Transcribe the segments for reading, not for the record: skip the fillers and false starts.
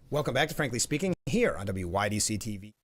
Welcome back to Frankly Speaking here on WYDC TV.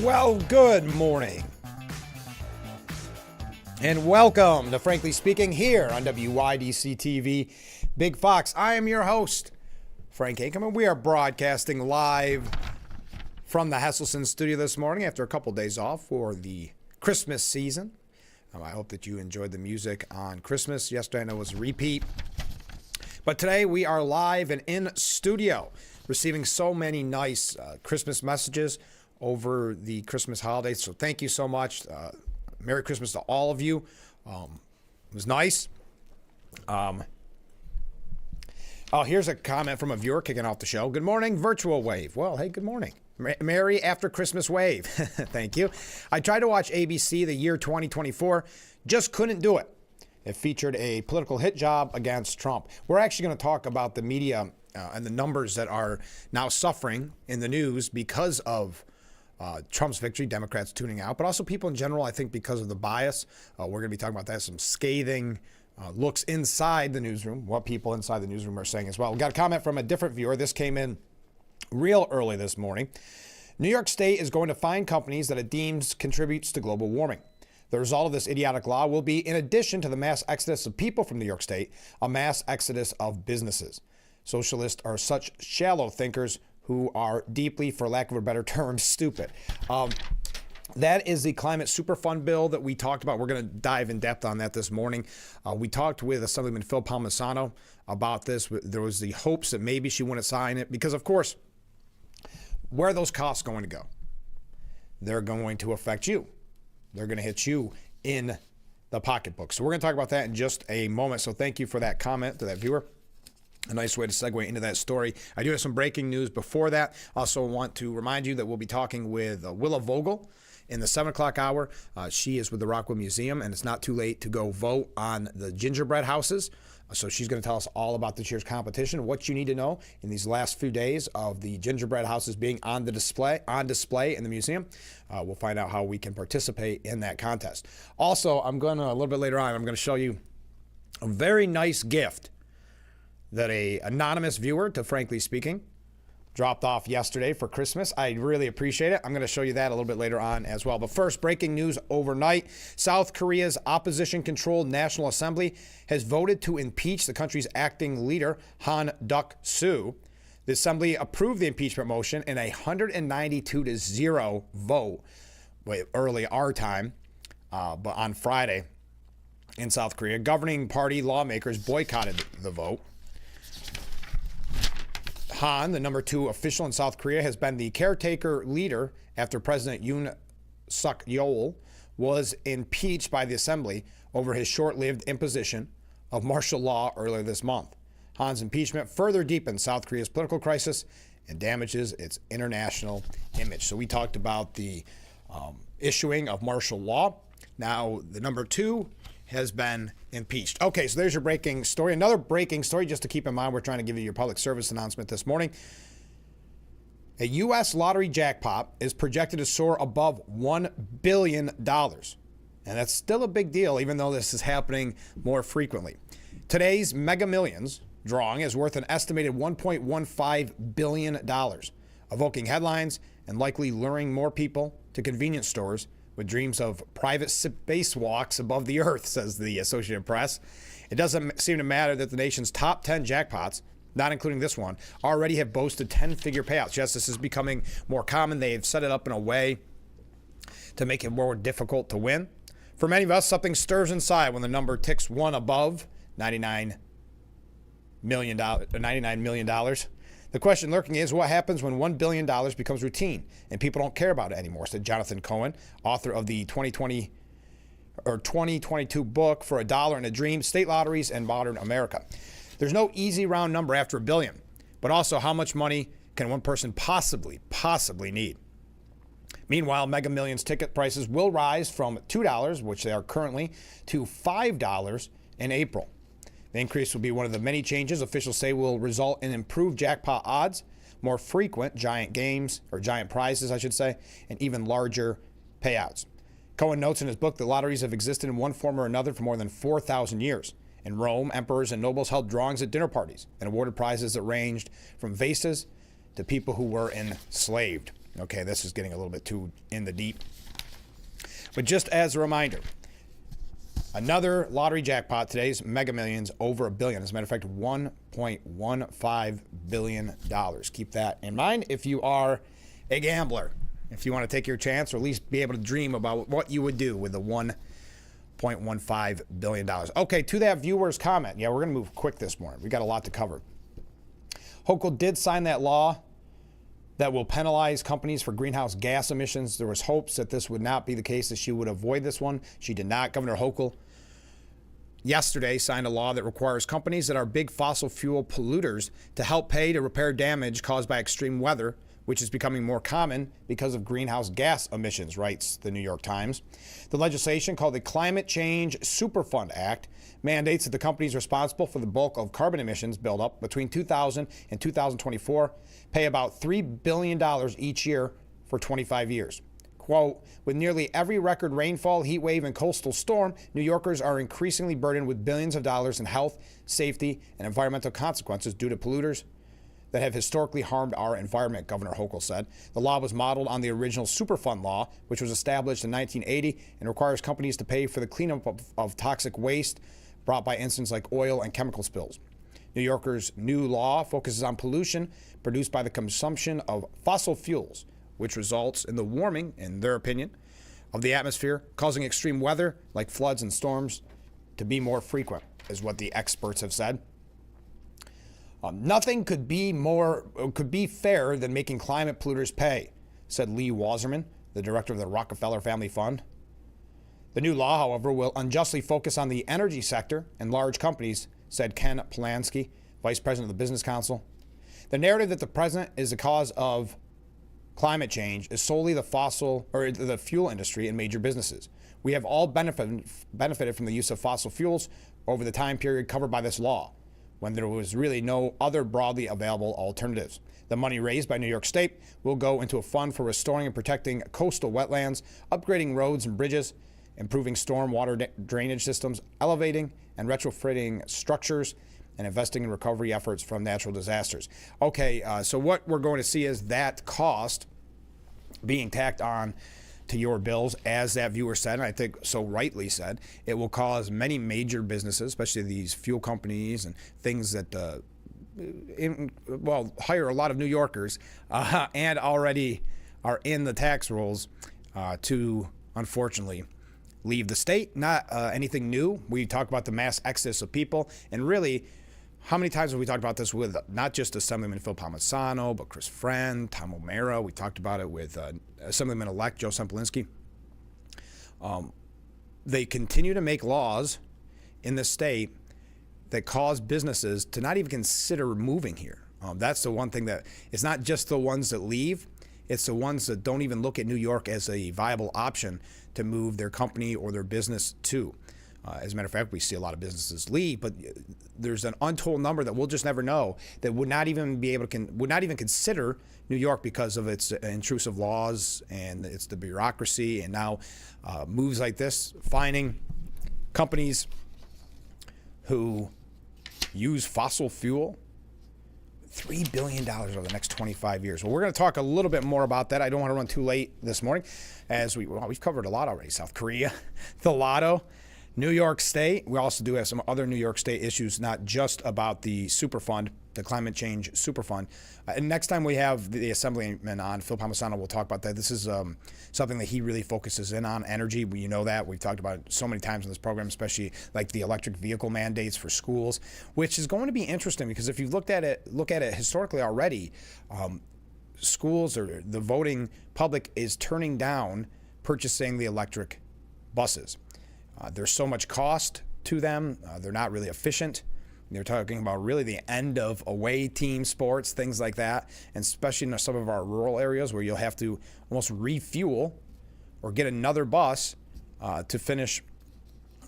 Well, good morning. And welcome to Frankly Speaking here on WYDC TV. Big Fox, I am your host, Frank Akerman. We are broadcasting live from the Hesselson studio this morning after a couple days off for the Christmas season. I hope that you enjoyed the music on Christmas. Yesterday I know it was a repeat. But today we are live and in studio, receiving so many nice Christmas messages over the Christmas holidays. So thank you so much. Merry Christmas to all of you. It was nice. Here's a comment from a viewer kicking off the show. Good morning, Virtual Wave. Well, hey, good morning. Merry after Christmas wave. Thank you. I tried to watch ABC the year 2024. Just couldn't do it. It featured a political hit job against Trump. We're actually going to talk about the media and the numbers that are now suffering in the news because of Trump's victory, Democrats tuning out, but also people in general, I think, because of the bias. We're going to be talking about that, some scathing looks inside the newsroom, what people inside the newsroom are saying as well. We got a comment from a different viewer. This came in real early this morning. New York State is going to fine companies that it deems contributes to global warming. The result of this idiotic law will be, in addition to the mass exodus of people from New York State, a mass exodus of businesses. Socialists are such shallow thinkers who are deeply, for lack of a better term, stupid. That is the Climate Superfund bill that we talked about. We're going to dive in depth on that this morning. We talked with Assemblyman Phil Palmisano about this. There was the hopes that maybe she wouldn't sign it because, of course, where are those costs going to go? They're going to affect you. They're going to hit you in the pocketbook. So we're going to talk about that in just a moment. So thank you for that comment to that viewer. A nice way to segue into that story. I do have some breaking news before that. Also want to remind you that we'll be talking with Willa Vogel in the 7 o'clock hour. She is with the Rockwood Museum, and it's not too late to go vote on the gingerbread houses. So she's going to tell us all about this year's competition, what you need to know in these last few days of the gingerbread houses being on display in the museum. We'll find out how we can participate in that contest. Also, a little bit later on, I'm going to show you a very nice gift that a anonymous viewer, to Frankly Speaking, dropped off yesterday for Christmas. I really appreciate it. I'm going to show you that a little bit later on as well. But first, breaking news overnight. South Korea's opposition-controlled National Assembly has voted to impeach the country's acting leader, Han Duck-soo. The assembly approved the impeachment motion in a 192-0 vote, early our time, but on Friday in South Korea. Governing party lawmakers boycotted the vote. Han, the number 2 official in South Korea, has been the caretaker leader after President Yoon Suk Yeol was impeached by the assembly over his short-lived imposition of martial law earlier this month. Han's impeachment further deepens South Korea's political crisis and damages its international image. So we talked about the issuing of martial law. Now the number 2 has been impeached. Okay, so there's your breaking story. Another breaking story, just to keep in mind, we're trying to give you your public service announcement this morning. A U.S. lottery jackpot is projected to soar above $1 billion. And that's still a big deal, even though this is happening more frequently. Today's Mega Millions drawing is worth an estimated $1.15 billion, evoking headlines and likely luring more people to convenience stores with dreams of private spacewalks above the earth, says the Associated Press. It doesn't seem to matter that the nation's top 10 jackpots, not including this one, already have boasted 10-figure payouts. Yes, this is becoming more common. They've set it up in a way to make it more difficult to win. For many of us, something stirs inside when the number ticks one above $99 million. The question lurking is, what happens when $1 billion becomes routine and people don't care about it anymore, said Jonathan Cohen, author of the 2022 book For a Dollar and a Dream, State Lotteries and Modern America. There's no easy round number after $1 billion, but also how much money can one person possibly need? Meanwhile, Mega Millions ticket prices will rise from $2, which they are currently, to $5 in April. The increase will be one of the many changes officials say will result in improved jackpot odds, more frequent giant games, or giant prizes, I should say, and even larger payouts. Cohen notes in his book that lotteries have existed in one form or another for more than 4,000 years. In Rome, emperors and nobles held drawings at dinner parties and awarded prizes that ranged from vases to people who were enslaved. Okay, this is getting a little bit too in the deep. But just as a reminder, Another lottery jackpot. Today's Mega Millions over $1 billion. As a matter of fact, $1.15 billion. Keep that in mind if you are a gambler. If you want to take your chance or at least be able to dream about what you would do with the $1.15 billion. Okay, to that viewer's comment. Yeah, we're going to move quick this morning. We got a lot to cover. Hochul did sign that law that will penalize companies for greenhouse gas emissions. There was hopes that this would not be the case, that she would avoid this one. She did not. Governor Hochul yesterday signed a law that requires companies that are big fossil fuel polluters to help pay to repair damage caused by extreme weather, which is becoming more common because of greenhouse gas emissions, writes the New York Times. The legislation, called the Climate Change Superfund Act, mandates that the companies responsible for the bulk of carbon emissions buildup between 2000 and 2024 pay about $3 billion each year for 25 years. Quote, with nearly every record rainfall, heat wave, and coastal storm, New Yorkers are increasingly burdened with billions of dollars in health, safety, and environmental consequences due to polluters that have historically harmed our environment, Governor Hochul said. The law was modeled on the original Superfund law, which was established in 1980 and requires companies to pay for the cleanup of toxic waste brought by incidents like oil and chemical spills. New Yorkers' new law focuses on pollution produced by the consumption of fossil fuels, which results in the warming, in their opinion, of the atmosphere, causing extreme weather like floods and storms to be more frequent, is what the experts have said. Nothing could be fair than making climate polluters pay, said Lee Wasserman, the director of the Rockefeller Family Fund. The new law, however, will unjustly focus on the energy sector and large companies, said Ken Polanski, vice president of the Business Council. The narrative that the president is the cause of climate change is solely the fuel industry and major businesses. We have all benefited from the use of fossil fuels over the time period covered by this law, when there was really no other broadly available alternatives. The money raised by New York State will go into a fund for restoring and protecting coastal wetlands, upgrading roads and bridges, improving storm water drainage systems, elevating and retrofitting structures, and investing in recovery efforts from natural disasters. Okay, so what we're going to see is that cost being tacked on to your bills, as that viewer said, and I think so rightly said. It will cause many major businesses, especially these fuel companies and things that hire a lot of New Yorkers and already are in the tax rolls to, unfortunately, leave the state. Not anything new. We talk about the mass exodus of people, and really, how many times have we talked about this with not just Assemblyman Phil Palmisano, but Chris Friend, Tom O'Mara? We talked about it with Assemblyman-elect Joe Semplinsky. They continue to make laws in the state that cause businesses to not even consider moving here. That's the one thing that, it's not just the ones that leave, it's the ones that don't even look at New York as a viable option to move their company or their business to. As a matter of fact, we see a lot of businesses leave, but there's an untold number that we'll just never know that would not even consider New York because of its intrusive laws and it's the bureaucracy, and now moves like this, fining companies who use fossil fuel. $3 billion over the next 25 years. Well, we're going to talk a little bit more about that. I don't want to run too late this morning, as we've covered a lot already. South Korea, the lotto, New York State. We also do have some other New York State issues, not just about the Superfund, the Climate Change Superfund. And next time we have the Assemblyman on, Phil Palmisano, will talk about that. This is something that he really focuses in on, energy. You know that. We've talked about it so many times in this program, especially like the electric vehicle mandates for schools, which is going to be interesting because if you look at it historically already, schools or the voting public is turning down purchasing the electric buses. There's so much cost to them. They're not really efficient. They're talking about really the end of away team sports, things like that, and especially in some of our rural areas where you'll have to almost refuel or get another bus to finish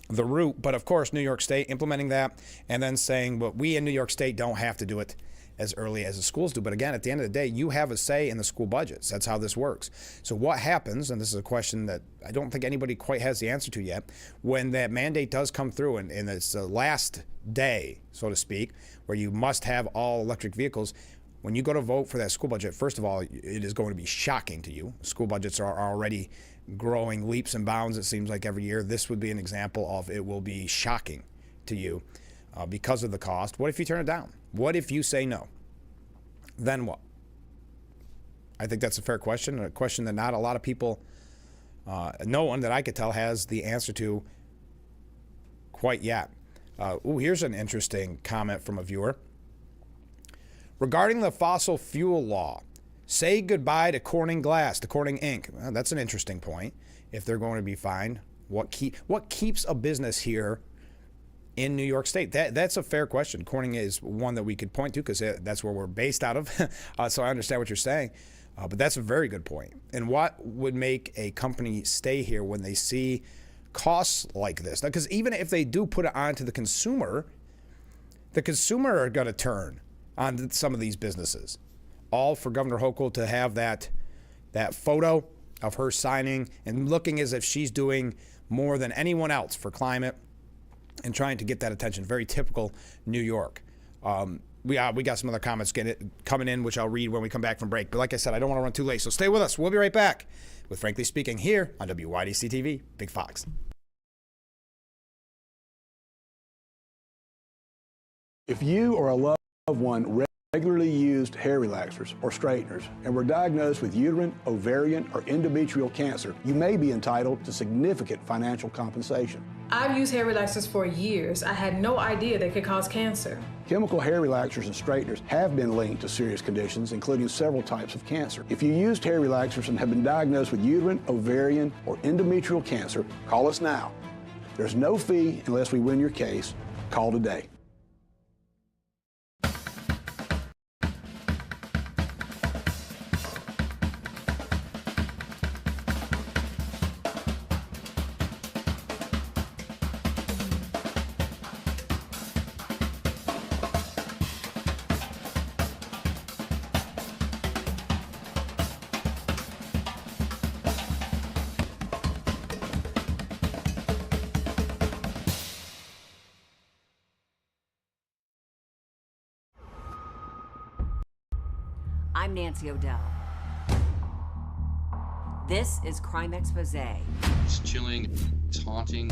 the route. But of course, New York State implementing that and then saying, but we in New York State don't have to do it as early as the schools do. But again, at the end of the day, you have a say in the school budgets. That's how this works. So what happens, and this is a question that I don't think anybody quite has the answer to yet, when that mandate does come through and it's the last day, so to speak, where you must have all electric vehicles, when you go to vote for that school budget, first of all, it is going to be shocking to you. School budgets are already growing leaps and bounds, it seems like every year. This would be an example of it will be shocking to you because of the cost. What if you turn it down? What if you say no? Then what? I think that's a fair question, a question that not a lot of people, no one that I could tell has the answer to quite yet. Here's an interesting comment from a viewer. Regarding the fossil fuel law, say goodbye to Corning Glass, to Corning Inc. Well, that's an interesting point. If they're going to be fined, what keeps a business here in New York State? That's a fair question. Corning is one that we could point to because that's where we're based out of. So I understand what you're saying. But that's a very good point. And what would make a company stay here when they see costs like this? Because even if they do put it on to the consumer are going to turn on some of these businesses. All for Governor Hochul to have that photo of her signing and looking as if she's doing more than anyone else for climate and trying to get that attention. Very typical New York. We got some other comments coming in, which I'll read when we come back from break. But like I said, I don't want to run too late, so stay with us. We'll be right back with Frankly Speaking here on WYDC TV, Big Fox. If you or a loved one regularly used hair relaxers or straighteners and were diagnosed with uterine, ovarian, or endometrial cancer, you may be entitled to significant financial compensation. I've used hair relaxers for years. I had no idea they could cause cancer. Chemical hair relaxers and straighteners have been linked to serious conditions, including several types of cancer. If you used hair relaxers and have been diagnosed with uterine, ovarian, or endometrial cancer, call us now. There's no fee unless we win your case. Call today. I'm Nancy O'Dell. This is Crime Expose. It's chilling, taunting.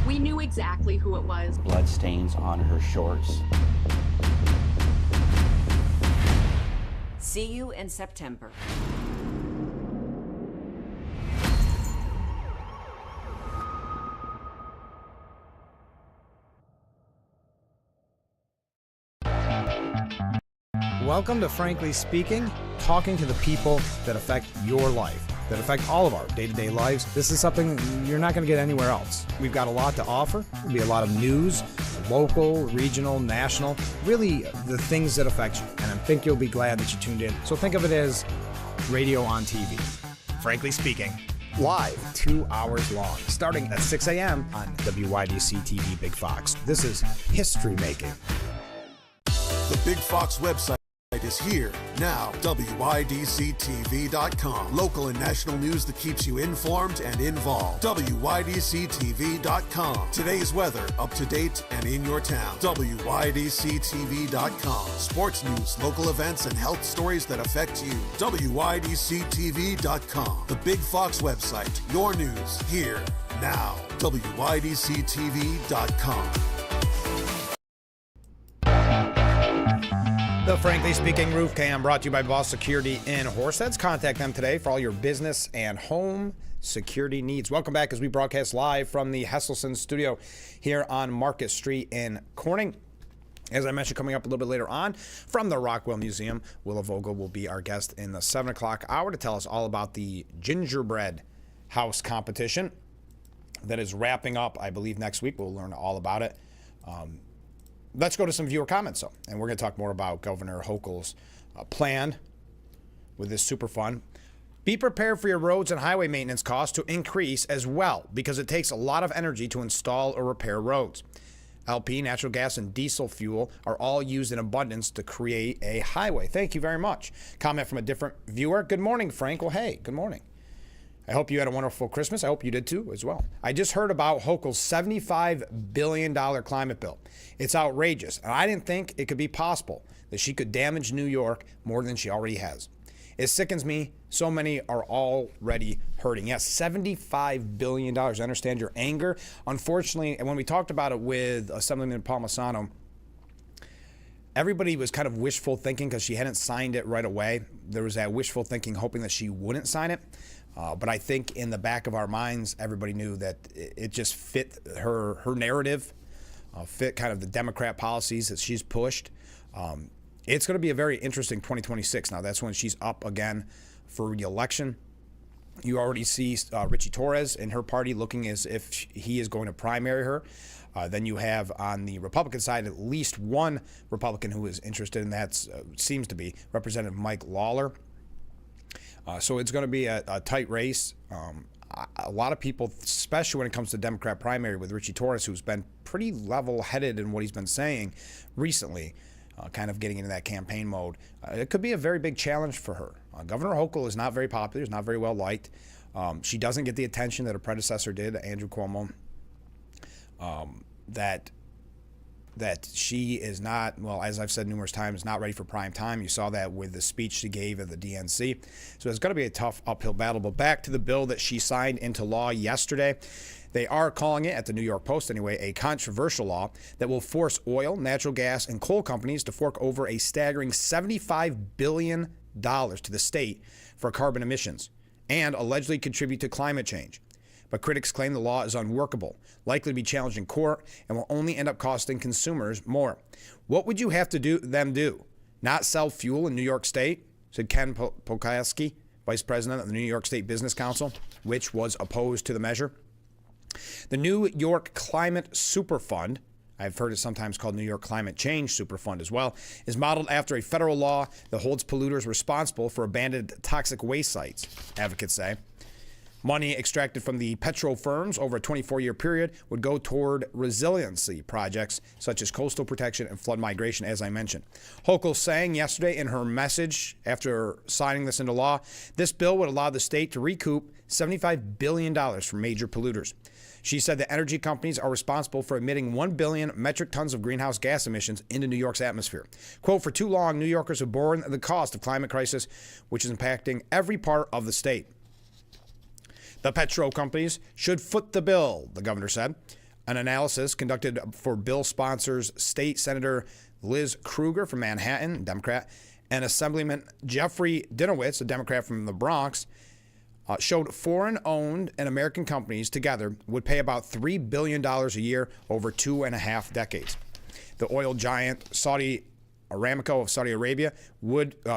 We knew exactly who it was. Blood stains on her shorts. See you in September. Welcome to Frankly Speaking, talking to the people that affect your life, that affect all of our day-to-day lives. This is something you're not going to get anywhere else. We've got a lot to offer. There'll be a lot of news, local, regional, national, really the things that affect you. And I think you'll be glad that you tuned in. So think of it as radio on TV. Frankly Speaking, live, 2 hours long, starting at 6 a.m. on WYDC TV Big Fox. This is history making. The Big Fox website is here now. WYDCTV.com. Local and national news that keeps you informed and involved. WYDCTV.com. Today's weather, up to date and in your town. WYDCTV.com. Sports news, local events, and health stories that affect you. WYDCTV.com. The Big Fox website. Your news here now. WYDCTV.com. The Frankly Speaking Roof Cam brought to you by Boss Security in Horseheads. Contact them today for all your business and home security needs. Welcome back as we broadcast live from the Hesselson studio here on Market Street in Corning. As I mentioned, coming up a little bit later on from the Rockwell Museum, Willa Vogel will be our guest in the 7 o'clock hour to tell us all about the gingerbread house competition that is wrapping up, I believe, next week. We'll learn all about it. Let's go to some viewer comments, though, and we're going to talk more about Governor Hochul's plan with this super fun. Be prepared for your roads and highway maintenance costs to increase as well, because it takes a lot of energy to install or repair roads. LP, natural gas, and diesel fuel are all used in abundance to create a highway. Thank you very much. Comment from a different viewer. Good morning, Frank. Well, hey, good morning. I hope you had a wonderful Christmas. I hope you did too as well. I just heard about Hochul's $75 billion climate bill. It's outrageous, and I didn't think it could be possible that she could damage New York more than she already has. It sickens me. So many are already hurting. Yes, $75 billion. I understand your anger. Unfortunately, and when we talked about it with Assemblyman Palmisano, everybody was kind of wishful thinking because she hadn't signed it right away. There was that wishful thinking, hoping that she wouldn't sign it. But I think in the back of our minds, everybody knew that it just fit her narrative, fit kind of the Democrat policies that she's pushed. It's going to be a very interesting 2026. Now, that's when she's up again for re-election. You already see Richie Torres and her party looking as if he is going to primary her. Then you have on the Republican side at least one Republican who is interested, and that seems to be Representative Mike Lawler. So it's going to be a tight race. A lot of people, especially when it comes to Democrat primary with Richie Torres, who's been pretty level-headed in what he's been saying recently, kind of getting into that campaign mode. It could be a very big challenge for her. Governor Hochul is not very popular. Is not very well liked. She doesn't get the attention that her predecessor did, Andrew Cuomo. That she is not, well, as I've said numerous times, not ready for prime time. You saw that with the speech she gave at the DNC. So it's going to be a tough uphill battle. But back to the bill that she signed into law yesterday. They are calling it, at the New York Post anyway, a controversial law that will force oil, natural gas, and coal companies to fork over a staggering $75 billion to the state for carbon emissions and allegedly contribute to climate change. But critics claim the law is unworkable, likely to be challenged in court, and will only end up costing consumers more. What would you have to do? Not sell fuel in New York State, said Ken Pokaski, vice president of the New York State Business Council, which was opposed to the measure. The New York Climate Superfund, I've heard it sometimes called New York Climate Change Superfund as well, is modeled after a federal law that holds polluters responsible for abandoned toxic waste sites, advocates say. Money extracted from the petro firms over a 24-year period would go toward resiliency projects such as coastal protection and flood migration, as I mentioned. Hochul saying yesterday in her message after signing this into law, this bill would allow the state to recoup $75 billion from major polluters. She said that energy companies are responsible for emitting 1 billion metric tons of greenhouse gas emissions into New York's atmosphere. Quote, for too long, New Yorkers have borne the cost of climate crisis, which is impacting every part of the state. The petro companies should foot the bill, the governor said. An analysis conducted for bill sponsors State Senator Liz Krueger from Manhattan, Democrat, and Assemblyman Jeffrey Dinowitz, a Democrat from the Bronx, showed foreign-owned and American companies together would pay about $3 billion a year over 2.5 decades. The oil giant Saudi Aramco of Saudi Arabia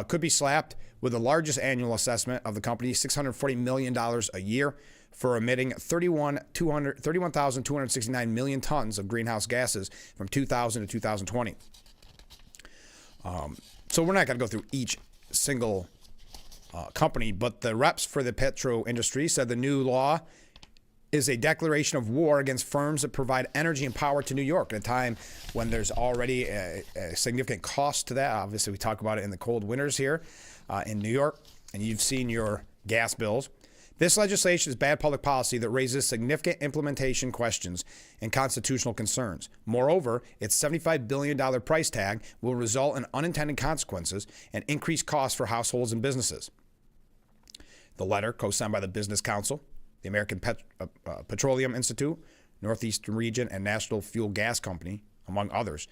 could be slapped with the largest annual assessment of the company, $640 million a year, for emitting 31,269 million tons of greenhouse gases from 2000 to 2020. So we're not going to go through each single company, but the reps for the petro industry said the new law is a declaration of war against firms that provide energy and power to New York at a time when there's already a significant cost to that. Obviously, we talk about it in the cold winters here in New York, and you've seen your gas bills. This legislation is bad public policy that raises significant implementation questions and constitutional concerns. Moreover, its $75 billion price tag will result in unintended consequences and increased costs for households and businesses. The letter, co-signed by the Business Council, the American Petroleum Institute, Northeastern Region, and National Fuel Gas Company, among others.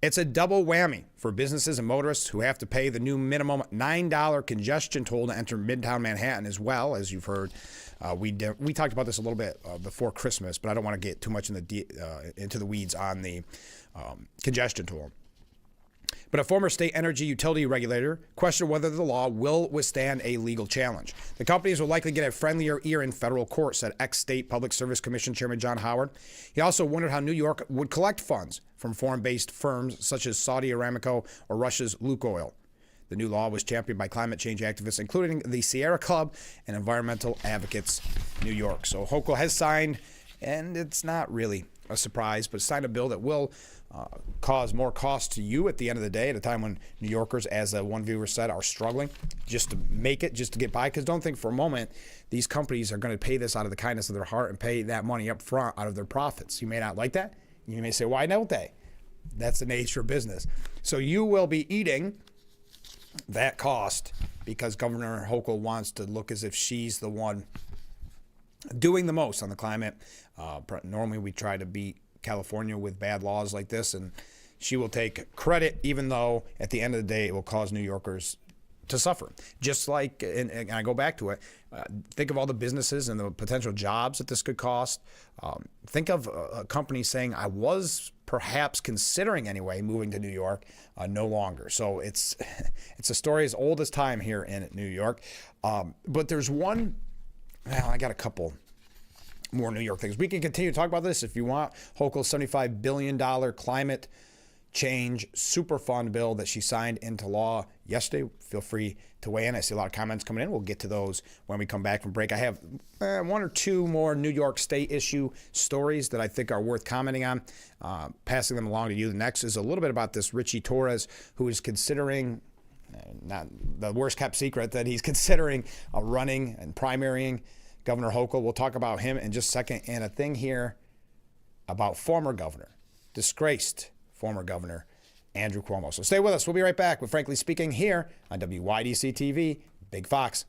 It's a double whammy for businesses and motorists who have to pay the new minimum $9 congestion toll to enter Midtown Manhattan, as well as you've heard. We talked about this a little bit before Christmas, but I don't want to get too much into the weeds on the congestion toll. But a former state energy utility regulator questioned whether the law will withstand a legal challenge. The companies will likely get a friendlier ear in federal court, said ex-State Public Service Commission Chairman John Howard. He also wondered how New York would collect funds from foreign-based firms such as Saudi Aramco or Russia's Lukoil. The new law was championed by climate change activists, including the Sierra Club and Environmental Advocates New York. So Hochul has signed, and it's not really a surprise, but signed a bill that will cause more cost to you at the end of the day, at a time when New Yorkers, as one viewer said, are struggling just to make it, just to get by. Because don't think for a moment these companies are going to pay this out of the kindness of their heart and pay that money up front out of their profits. You may not like that. You may say, why don't they? That's the nature of business. So you will be eating that cost because Governor Hochul wants to look as if she's the one doing the most on the climate. Normally we try to beat California with bad laws like this, and she will take credit, even though at the end of the day it will cause New Yorkers to suffer. Just like, and I go back to it, think of all the businesses and the potential jobs that this could cost. Think of a company saying, I was perhaps considering anyway moving to New York, no longer. So it's a story as old as time here in New York. But there's one, well, I got a couple more New York things. We can continue to talk about this if you want. Hochul's $75 billion climate change super fund bill that she signed into law yesterday. Feel free to weigh in. I see a lot of comments coming in. We'll get to those when we come back from break. I have one or two more New York State issue stories that I think are worth commenting on. Passing them along to you. The next is a little bit about this Richie Torres, who is considering, not the worst kept secret, that he's considering running and primarying Governor Hochul. We'll talk about him in just a second. And a thing here about former governor, disgraced former Governor Andrew Cuomo. So stay with us. We'll be right back with Frankly Speaking here on WYDC TV, Big Fox.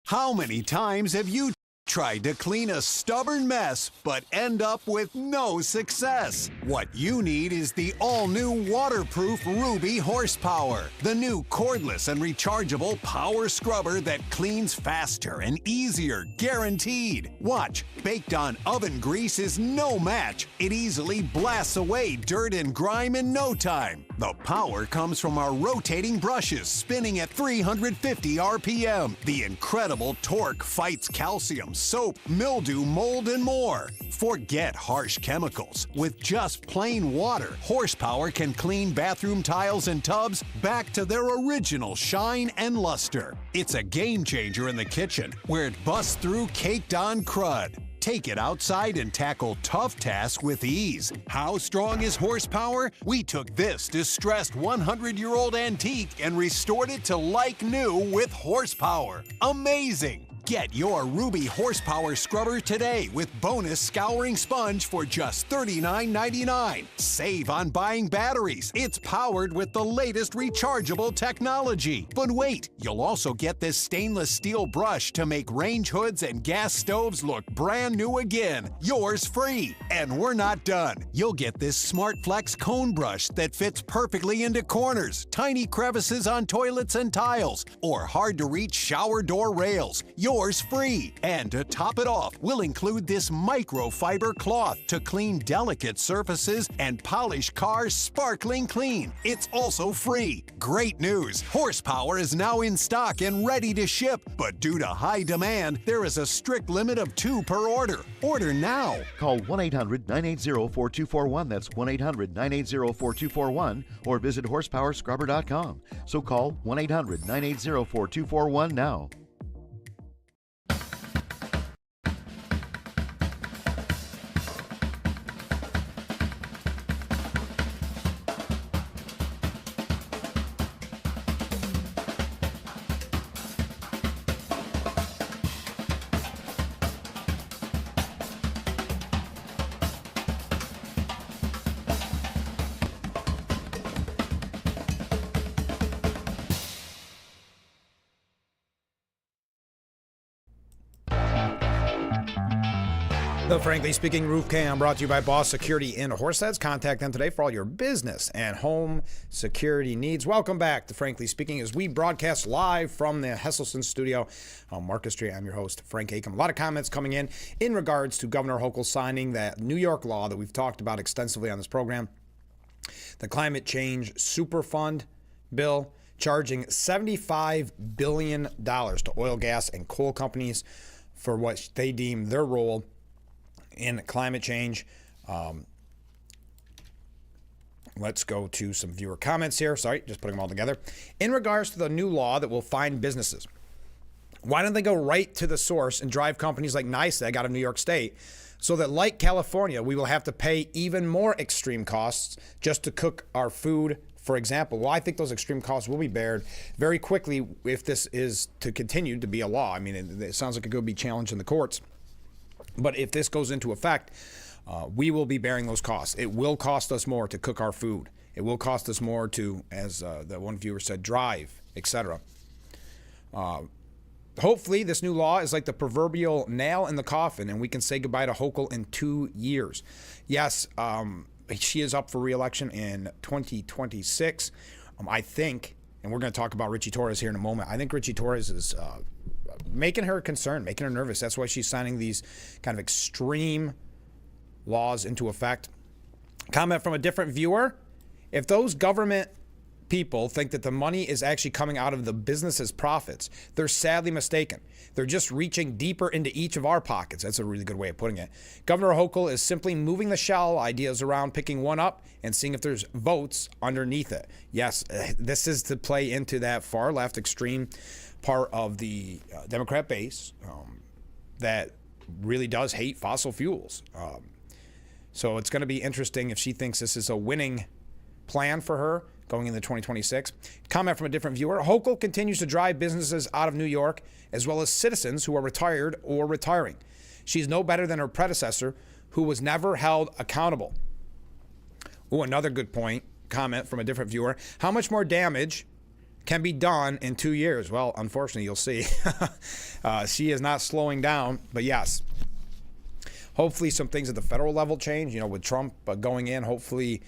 How many times have you tried to clean a stubborn mess but end up with no success? What you need is the all-new waterproof Ruby Horsepower, the new cordless and rechargeable power scrubber that cleans faster and easier, guaranteed. Watch, baked on oven grease is no match. It easily blasts away dirt and grime in no time. The power comes from our rotating brushes spinning at 350 RPM. The incredible torque fights calcium, soap, mildew, mold, and more. Forget harsh chemicals. With just plain water, Horsepower can clean bathroom tiles and tubs back to their original shine and luster. It's a game changer in the kitchen, where it busts through caked-on crud. Take it outside and tackle tough tasks with ease. How strong is Horsepower? We took this distressed 100-year-old antique and restored it to like new with Horsepower. Amazing! Get your Ruby Horsepower scrubber today with bonus scouring sponge for just $39.99. Save on buying batteries. It's powered with the latest rechargeable technology. But wait, you'll also get this stainless steel brush to make range hoods and gas stoves look brand new again. Yours free. And we're not done. You'll get this Smart Flex cone brush that fits perfectly into corners, tiny crevices on toilets and tiles, or hard to reach shower door rails. Yours free. And to top it off, we'll include this microfiber cloth to clean delicate surfaces and polish cars sparkling clean. It's also free. Great news! Horsepower is now in stock and ready to ship, but due to high demand, there is a strict limit of 2 per order. Order now. Call 1-800-980-4241. That's 1-800-980-4241, or visit horsepowerscrubber.com. So call 1-800-980-4241 now. The Frankly Speaking Roof Cam brought to you by Boss Security in Horseheads. Contact them today for all your business and home security needs. Welcome back to Frankly Speaking as we broadcast live from the Hesselson studio on Marcus Street. I'm your host, Frank Acom. A lot of comments coming in regards to Governor Hochul signing that New York law that we've talked about extensively on this program, the Climate Change Super Fund bill, charging $75 billion to oil, gas, and coal companies for what they deem their role in climate change. Let's go to some viewer comments here. Sorry, just putting them all together. In regards to the new law that will fine businesses, why don't they go right to the source and drive companies like NYSEG out of New York State, so that, like California, we will have to pay even more extreme costs just to cook our food, for example? Well, I think those extreme costs will be bared very quickly if this is to continue to be a law. I mean, it sounds like it could be challenged in the courts. But if this goes into effect, we will be bearing those costs. It will cost us more to cook our food. It will cost us more to, as the one viewer said, drive, etc. Hopefully, this new law is like the proverbial nail in the coffin, and we can say goodbye to Hochul in 2 years. Yes, she is up for re-election in 2026. I think, and we're going to talk about Richie Torres here in a moment, I think Richie Torres is making her concerned, making her nervous. That's why she's signing these kind of extreme laws into effect. Comment from a different viewer. If those government people think that the money is actually coming out of the business's profits, they're sadly mistaken. They're just reaching deeper into each of our pockets. That's a really good way of putting it. Governor Hochul is simply moving the shell ideas around, picking one up and seeing if there's votes underneath it. Yes, this is to play into that far left extreme part of the Democrat base that really does hate fossil fuels. So it's going to be interesting if she thinks this is a winning plan for her going into 2026. Comment from a different viewer. Hochul continues to drive businesses out of New York, as well as citizens who are retired or retiring. She's no better than her predecessor, who was never held accountable. Oh, another good point. Comment from a different viewer. How much more damage can be done in 2 years? Well, unfortunately, you'll see. She is not slowing down, but yes. Hopefully some things at the federal level change, with Trump going in, hopefully.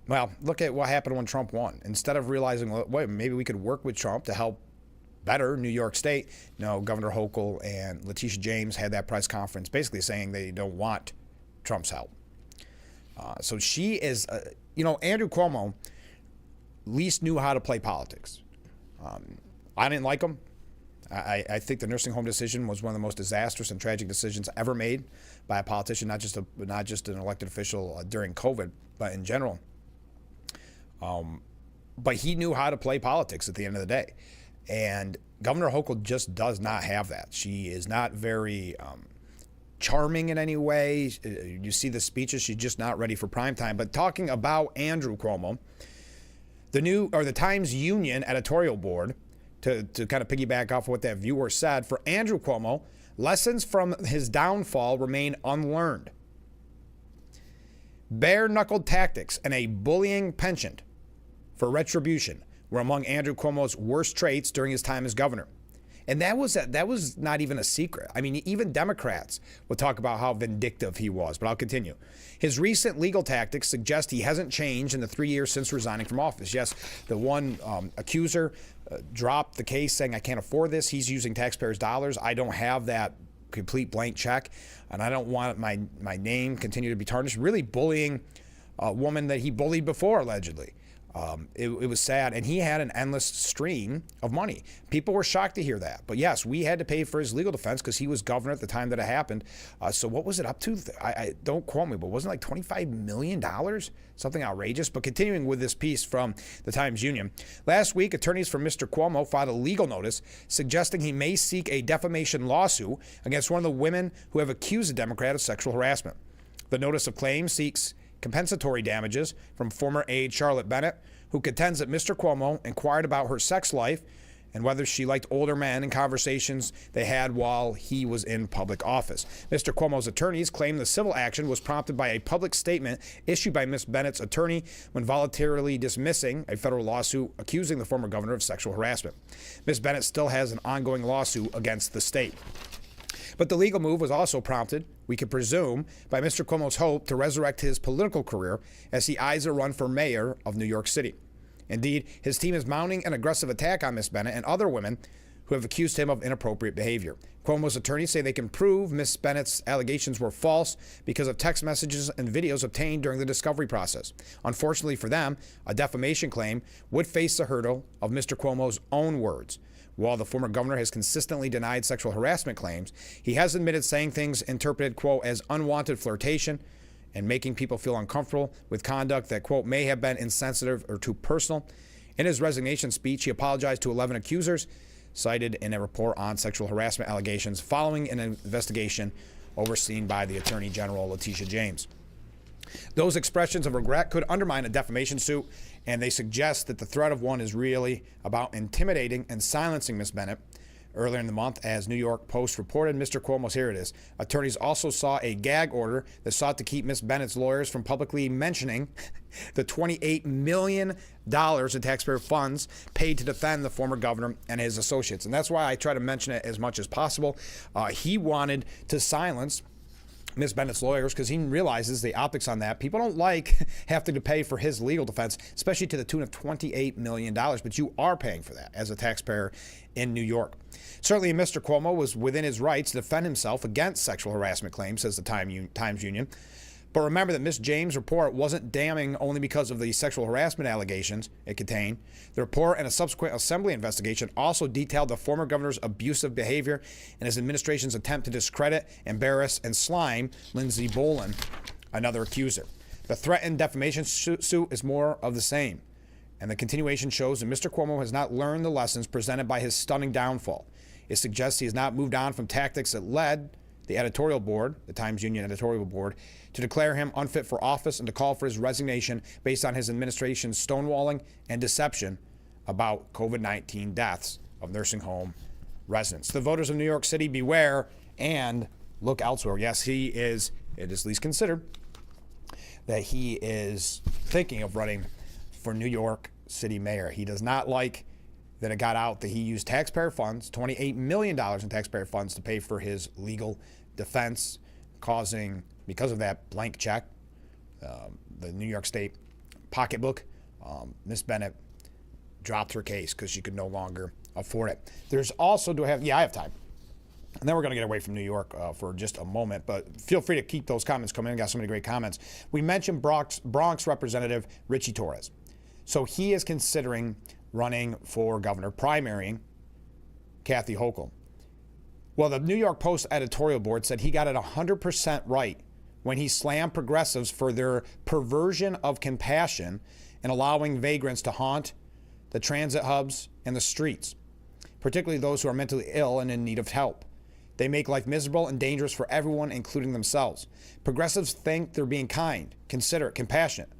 Well, look at what happened when Trump won. Instead of realizing, well, wait, maybe we could work with Trump to help better New York State. No, Governor Hochul and Letitia James had that press conference basically saying they don't want Trump's help. So she is, Andrew Cuomo at least knew how to play politics. I didn't like him. I think the nursing home decision was one of the most disastrous and tragic decisions ever made by a politician, not just an elected official during COVID, but in general. But he knew how to play politics at the end of the day. And Governor Hochul just does not have that. She is not very charming in any way. You see the speeches, she's just not ready for prime time. But talking about Andrew Cuomo, the Times Union editorial board, to kind of piggyback off what that viewer said, for Andrew Cuomo, lessons from his downfall remain unlearned. Bare-knuckled tactics and a bullying penchant for retribution were among Andrew Cuomo's worst traits during his time as governor. And that was not even a secret. I mean, even Democrats would talk about how vindictive he was, but I'll continue. His recent legal tactics suggest he hasn't changed in the 3 years since resigning from office. Yes, the one accuser dropped the case saying, I can't afford this. He's using taxpayers' dollars. I don't have that complete blank check, and I don't want my name continue to be tarnished. Really bullying a woman that he bullied before, allegedly. It was sad, and he had an endless stream of money. People were shocked to hear that. But yes, we had to pay for his legal defense because he was governor at the time that it happened. So what was it up to? I don't quote me, but wasn't it like $25 million? Something outrageous. But continuing with this piece from the Times Union. Last week, attorneys for Mr. Cuomo filed a legal notice suggesting he may seek a defamation lawsuit against one of the women who have accused the Democrat of sexual harassment. The notice of claim seeks compensatory damages from former aide Charlotte Bennett, who contends that Mr. Cuomo inquired about her sex life and whether she liked older men in conversations they had while he was in public office. Mr. Cuomo's attorneys claim the civil action was prompted by a public statement issued by Ms. Bennett's attorney when voluntarily dismissing a federal lawsuit accusing the former governor of sexual harassment. Ms. Bennett still has an ongoing lawsuit against the state. But the legal move was also prompted, we could presume, by Mr. Cuomo's hope to resurrect his political career as he eyes a run for mayor of New York City. Indeed, his team is mounting an aggressive attack on Ms. Bennett and other women who have accused him of inappropriate behavior. Cuomo's attorneys say they can prove Ms. Bennett's allegations were false because of text messages and videos obtained during the discovery process. Unfortunately for them, a defamation claim would face the hurdle of Mr. Cuomo's own words. While the former governor has consistently denied sexual harassment claims, he has admitted saying things interpreted, quote, as unwanted flirtation and making people feel uncomfortable with conduct that, quote, may have been insensitive or too personal. In his resignation speech, he apologized to 11 accusers, cited in a report on sexual harassment allegations following an investigation overseen by the Attorney General, Letitia James. Those expressions of regret could undermine a defamation suit, and they suggest that the threat of one is really about intimidating and silencing Ms. Bennett Earlier in the month, as New York Post reported, Mr. Cuomo's, here it is, attorneys also saw a gag order that sought to keep Ms. Bennett's lawyers from publicly mentioning the $28 million in taxpayer funds paid to defend the former governor and his associates. And that's why I try to mention it as much as possible. He wanted to silence Ms. Bennett's lawyers because he realizes the optics on that. People don't like having to pay for his legal defense, especially to the tune of $28 million. But you are paying for that as a taxpayer in New York. Certainly, Mr. Cuomo was within his rights to defend himself against sexual harassment claims, says the Times Union. But remember that Ms. James' report wasn't damning only because of the sexual harassment allegations it contained. The report and a subsequent assembly investigation also detailed the former governor's abusive behavior and his administration's attempt to discredit, embarrass, and slime Lindsey Boland, another accuser. The threatened defamation suit is more of the same. And the continuation shows that Mr. Cuomo has not learned the lessons presented by his stunning downfall. It suggests he has not moved on from tactics that led the editorial board, the Times Union editorial board, to declare him unfit for office and to call for his resignation based on his administration's stonewalling and deception about COVID-19 deaths of nursing home residents. The voters of New York City, beware and look elsewhere. Yes, it is at least considered that he is thinking of running for New York City mayor. He does not like that it got out that he used taxpayer funds, $28 million in taxpayer funds, to pay for his legal defense, causing, because of that blank check, the New York State pocketbook, Miss Bennett dropped her case because she could no longer afford it. There's also, I have time. And then we're going to get away from New York for just a moment, but feel free to keep those comments coming in. Got so many great comments. We mentioned Bronx Representative Richie Torres. So he is considering running for governor, primarying Kathy Hochul. Well, the New York Post editorial board said he got it 100% right when he slammed progressives for their perversion of compassion and allowing vagrants to haunt the transit hubs and the streets, particularly those who are mentally ill and in need of help. They make life miserable and dangerous for everyone, including themselves. Progressives think they're being kind, considerate, compassionate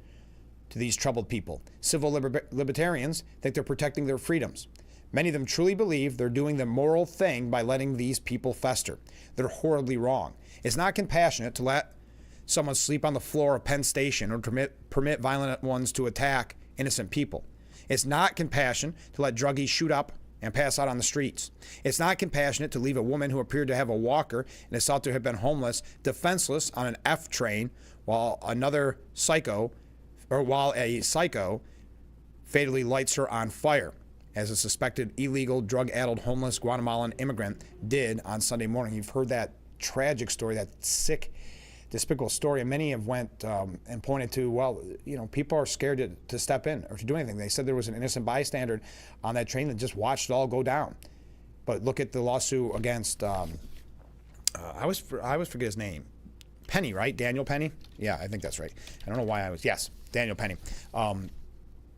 to these troubled people. Civil libertarians think they're protecting their freedoms. Many of them truly believe they're doing the moral thing by letting these people fester. They're horribly wrong. It's not compassionate to let someone sleep on the floor of Penn Station or permit violent ones to attack innocent people. It's not compassion to let druggies shoot up and pass out on the streets. It's not compassionate to leave a woman who appeared to have a walker and is thought to have been homeless, defenseless on an F train while a psycho fatally lights her on fire, as a suspected illegal drug-addled homeless Guatemalan immigrant did on Sunday morning. You've heard that tragic story, that sick, despicable story, and many have went and pointed to, well, people are scared to step in or to do anything. They said there was an innocent bystander on that train that just watched it all go down. But look at the lawsuit against, I always forget his name, Penny, right? Daniel Penny? Yeah, I think that's right. I don't know why yes, Daniel Penny.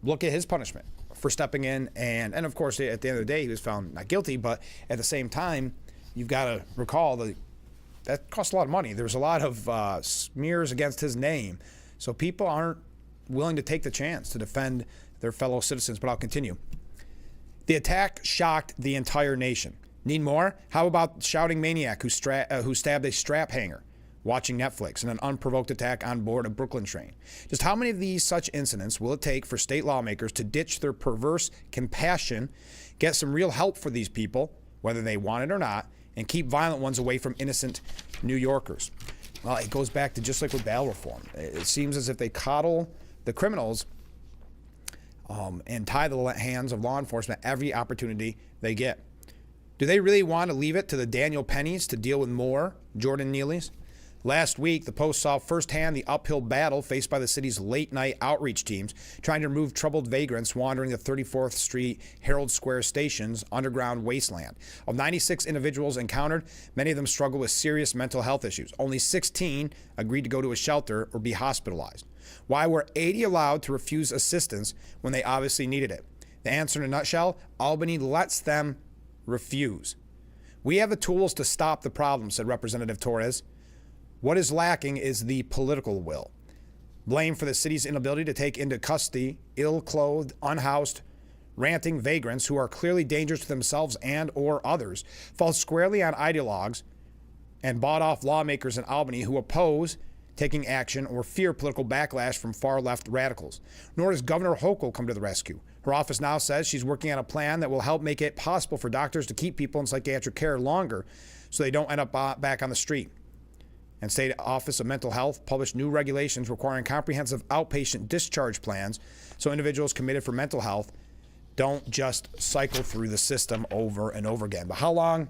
Look at his punishment for stepping in, and of course, at the end of the day, he was found not guilty, but at the same time, you've got to recall that cost a lot of money. There's a lot of smears against his name, so people aren't willing to take the chance to defend their fellow citizens, but I'll continue. The attack shocked the entire nation. Need more? How about shouting maniac who stabbed a strap hanger watching Netflix in an unprovoked attack on board a Brooklyn train? Just how many of these such incidents will it take for state lawmakers to ditch their perverse compassion, get some real help for these people, whether they want it or not, and keep violent ones away from innocent New Yorkers? Well, it goes back to just like with bail reform. It seems as if they coddle the criminals and tie the hands of law enforcement every opportunity they get. Do they really want to leave it to the Daniel Pennies to deal with more Jordan Neely's? Last week, the Post saw firsthand the uphill battle faced by the city's late-night outreach teams trying to remove troubled vagrants wandering the 34th Street Herald Square Station's underground wasteland. Of 96 individuals encountered, many of them struggle with serious mental health issues. Only 16 agreed to go to a shelter or be hospitalized. Why were 80 allowed to refuse assistance when they obviously needed it? The answer in a nutshell, Albany lets them refuse. We have the tools to stop the problem, said Representative Torres. What is lacking is the political will. Blame for the city's inability to take into custody ill-clothed, unhoused ranting vagrants who are clearly dangerous to themselves and or others fall squarely on ideologues and bought-off lawmakers in Albany who oppose taking action or fear political backlash from far-left radicals. Nor does Governor Hochul come to the rescue. Her office now says she's working on a plan that will help make it possible for doctors to keep people in psychiatric care longer so they don't end up back on the street. And State Office of Mental Health published new regulations requiring comprehensive outpatient discharge plans so individuals committed for mental health don't just cycle through the system over and over again. But how long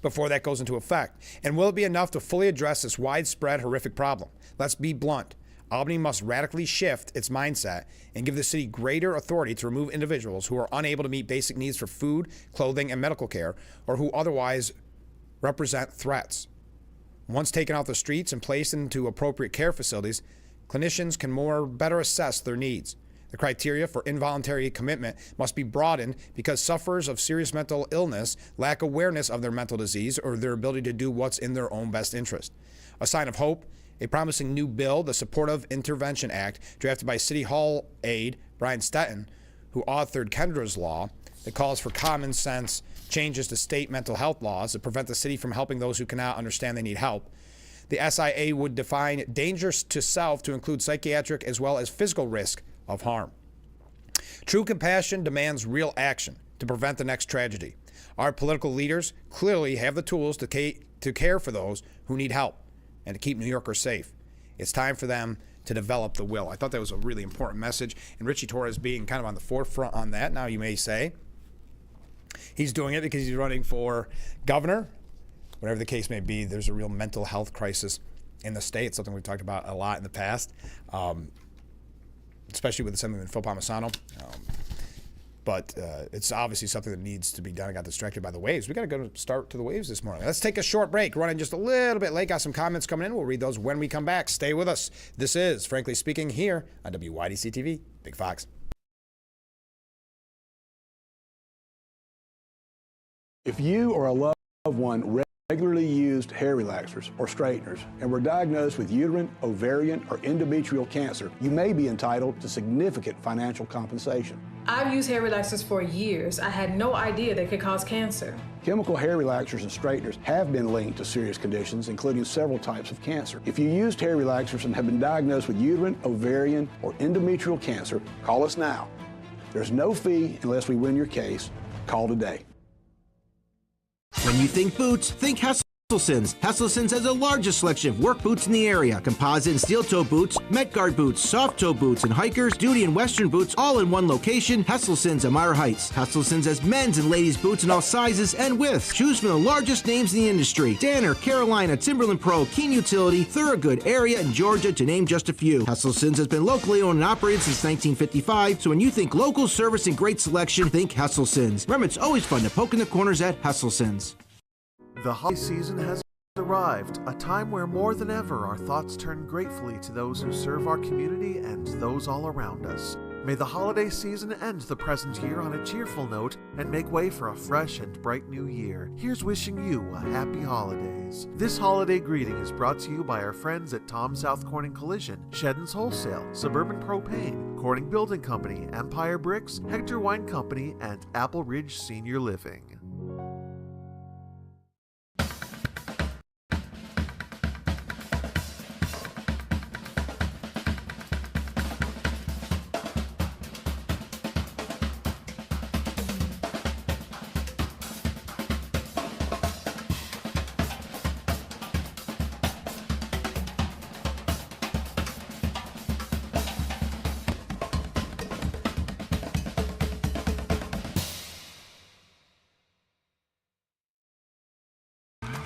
before that goes into effect? And will it be enough to fully address this widespread, horrific problem? Let's be blunt. Albany must radically shift its mindset and give the city greater authority to remove individuals who are unable to meet basic needs for food, clothing, and medical care, or who otherwise represent threats. Once taken off the streets and placed into appropriate care facilities, clinicians can better assess their needs. The criteria for involuntary commitment must be broadened because sufferers of serious mental illness lack awareness of their mental disease or their ability to do what's in their own best interest. A sign of hope, a promising new bill, the Supportive Intervention Act, drafted by City Hall aide Brian Stetton, who authored Kendra's Law, that calls for common sense changes to state mental health laws that prevent the city from helping those who cannot understand they need help. The SIA would define dangers to self to include psychiatric as well as physical risk of harm. True compassion demands real action to prevent the next tragedy. Our political leaders clearly have the tools to care for those who need help and to keep New Yorkers safe. It's time for them to develop the will. I thought that was a really important message, and Richie Torres being kind of on the forefront on that. Now you may say he's doing it because he's running for governor. Whatever the case may be, there's a real mental health crisis in the state, something we've talked about a lot in the past, especially with Assemblyman Phil Palmisano. But it's obviously something that needs to be done. I got distracted by the waves. We got to go start to the waves this morning. Let's take a short break. Running just a little bit late. Got some comments coming in. We'll read those when we come back. Stay with us. This is Frankly Speaking here on WYDC TV. Big Fox. If you or a loved one regularly used hair relaxers or straighteners and were diagnosed with uterine, ovarian, or endometrial cancer, you may be entitled to significant financial compensation. I've used hair relaxers for years. I had no idea they could cause cancer. Chemical hair relaxers and straighteners have been linked to serious conditions, including several types of cancer. If you used hair relaxers and have been diagnosed with uterine, ovarian, or endometrial cancer, call us now. There's no fee unless we win your case. Call today. When you think boots, think Hesselsons. Hesselsons has the largest selection of work boots in the area. Composite and steel toe boots, Met Guard boots, soft toe boots, and hikers, duty and western boots all in one location. Hesselsons, Amara Heights. Hesselsons has men's and ladies boots in all sizes and widths. Choose from the largest names in the industry. Danner, Carolina, Timberland Pro, Keen Utility, Thorogood, Area, and Georgia, to name just a few. Hesselsons has been locally owned and operated since 1955, so when you think local service and great selection, think Hesselsons. Remember, it's always fun to poke in the corners at Hesselsons. The holiday season has arrived, a time where more than ever our thoughts turn gratefully to those who serve our community and those all around us. May the holiday season end the present year on a cheerful note and make way for a fresh and bright new year. Here's wishing you a happy holidays. This holiday greeting is brought to you by our friends at Tom South Corning Collision, Sheddon's Wholesale, Suburban Propane, Corning Building Company, Empire Bricks, Hector Wine Company, and Apple Ridge Senior Living.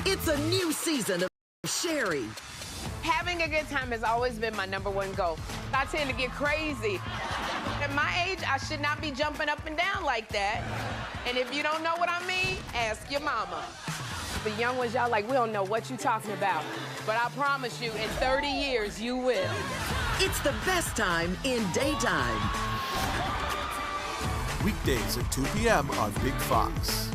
It's a new season of Sherry. Having a good time has always been my #1 goal. I tend to get crazy. At my age, I should not be jumping up and down like that. And if you don't know what I mean, ask your mama. The young ones, y'all like, we don't know what you're talking about. But I promise you, in 30 years, you will. It's the best time in daytime. Weekdays at 2 p.m. on Big Fox.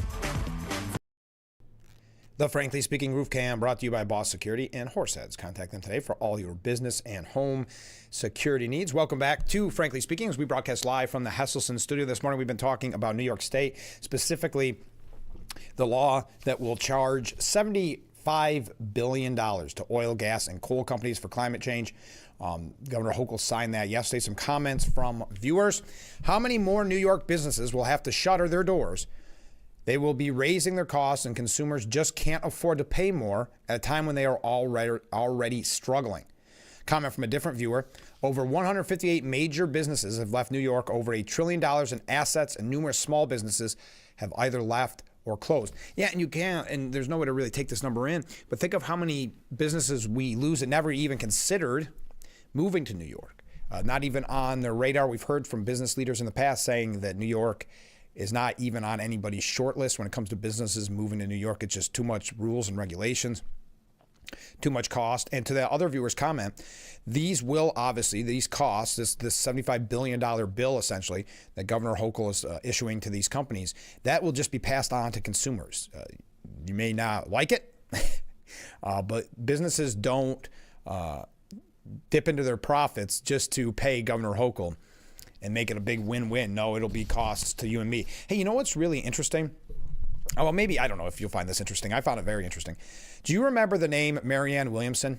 The Frankly Speaking Roof Cam brought to you by Boss Security and Horseheads. Contact them today for all your business and home security needs. Welcome back to Frankly Speaking as we broadcast live from the Hesselson studio. This morning we've been talking about New York State, specifically the law that will charge $75 billion to oil, gas, and coal companies for climate change. Governor Hochul signed that yesterday. Some comments from viewers. How many more New York businesses will have to shutter their doors? They will be raising their costs, and consumers just can't afford to pay more at a time when they are already struggling. Comment from a different viewer. Over 158 major businesses have left New York. Over $1 trillion in assets, and numerous small businesses have either left or closed. Yeah, and you can't, and there's no way to really take this number in, but think of how many businesses we lose that never even considered moving to New York. Not even on their radar. We've heard from business leaders in the past saying that New York is not even on anybody's short list when it comes to businesses moving to New York. It's just too much rules and regulations, too much cost. And to the other viewer's comment, these costs, this $75 billion bill essentially that Governor Hochul is issuing to these companies, that will just be passed on to consumers. You may not like it, but businesses don't dip into their profits just to pay Governor Hochul and make it a big win-win. No, it'll be costs to you and me. Hey, you know what's really interesting? Oh, well, maybe, I don't know if you'll find this interesting. I found it very interesting. Do you remember the name Marianne Williamson?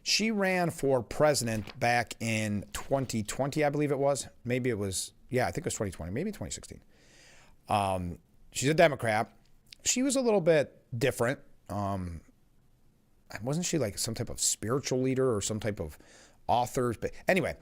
She ran for president back in 2020, I believe it was. Maybe it was, I think it was 2020, maybe 2016. She's a Democrat. She was a little bit different. Wasn't she like some type of spiritual leader or some type of author? But anyway,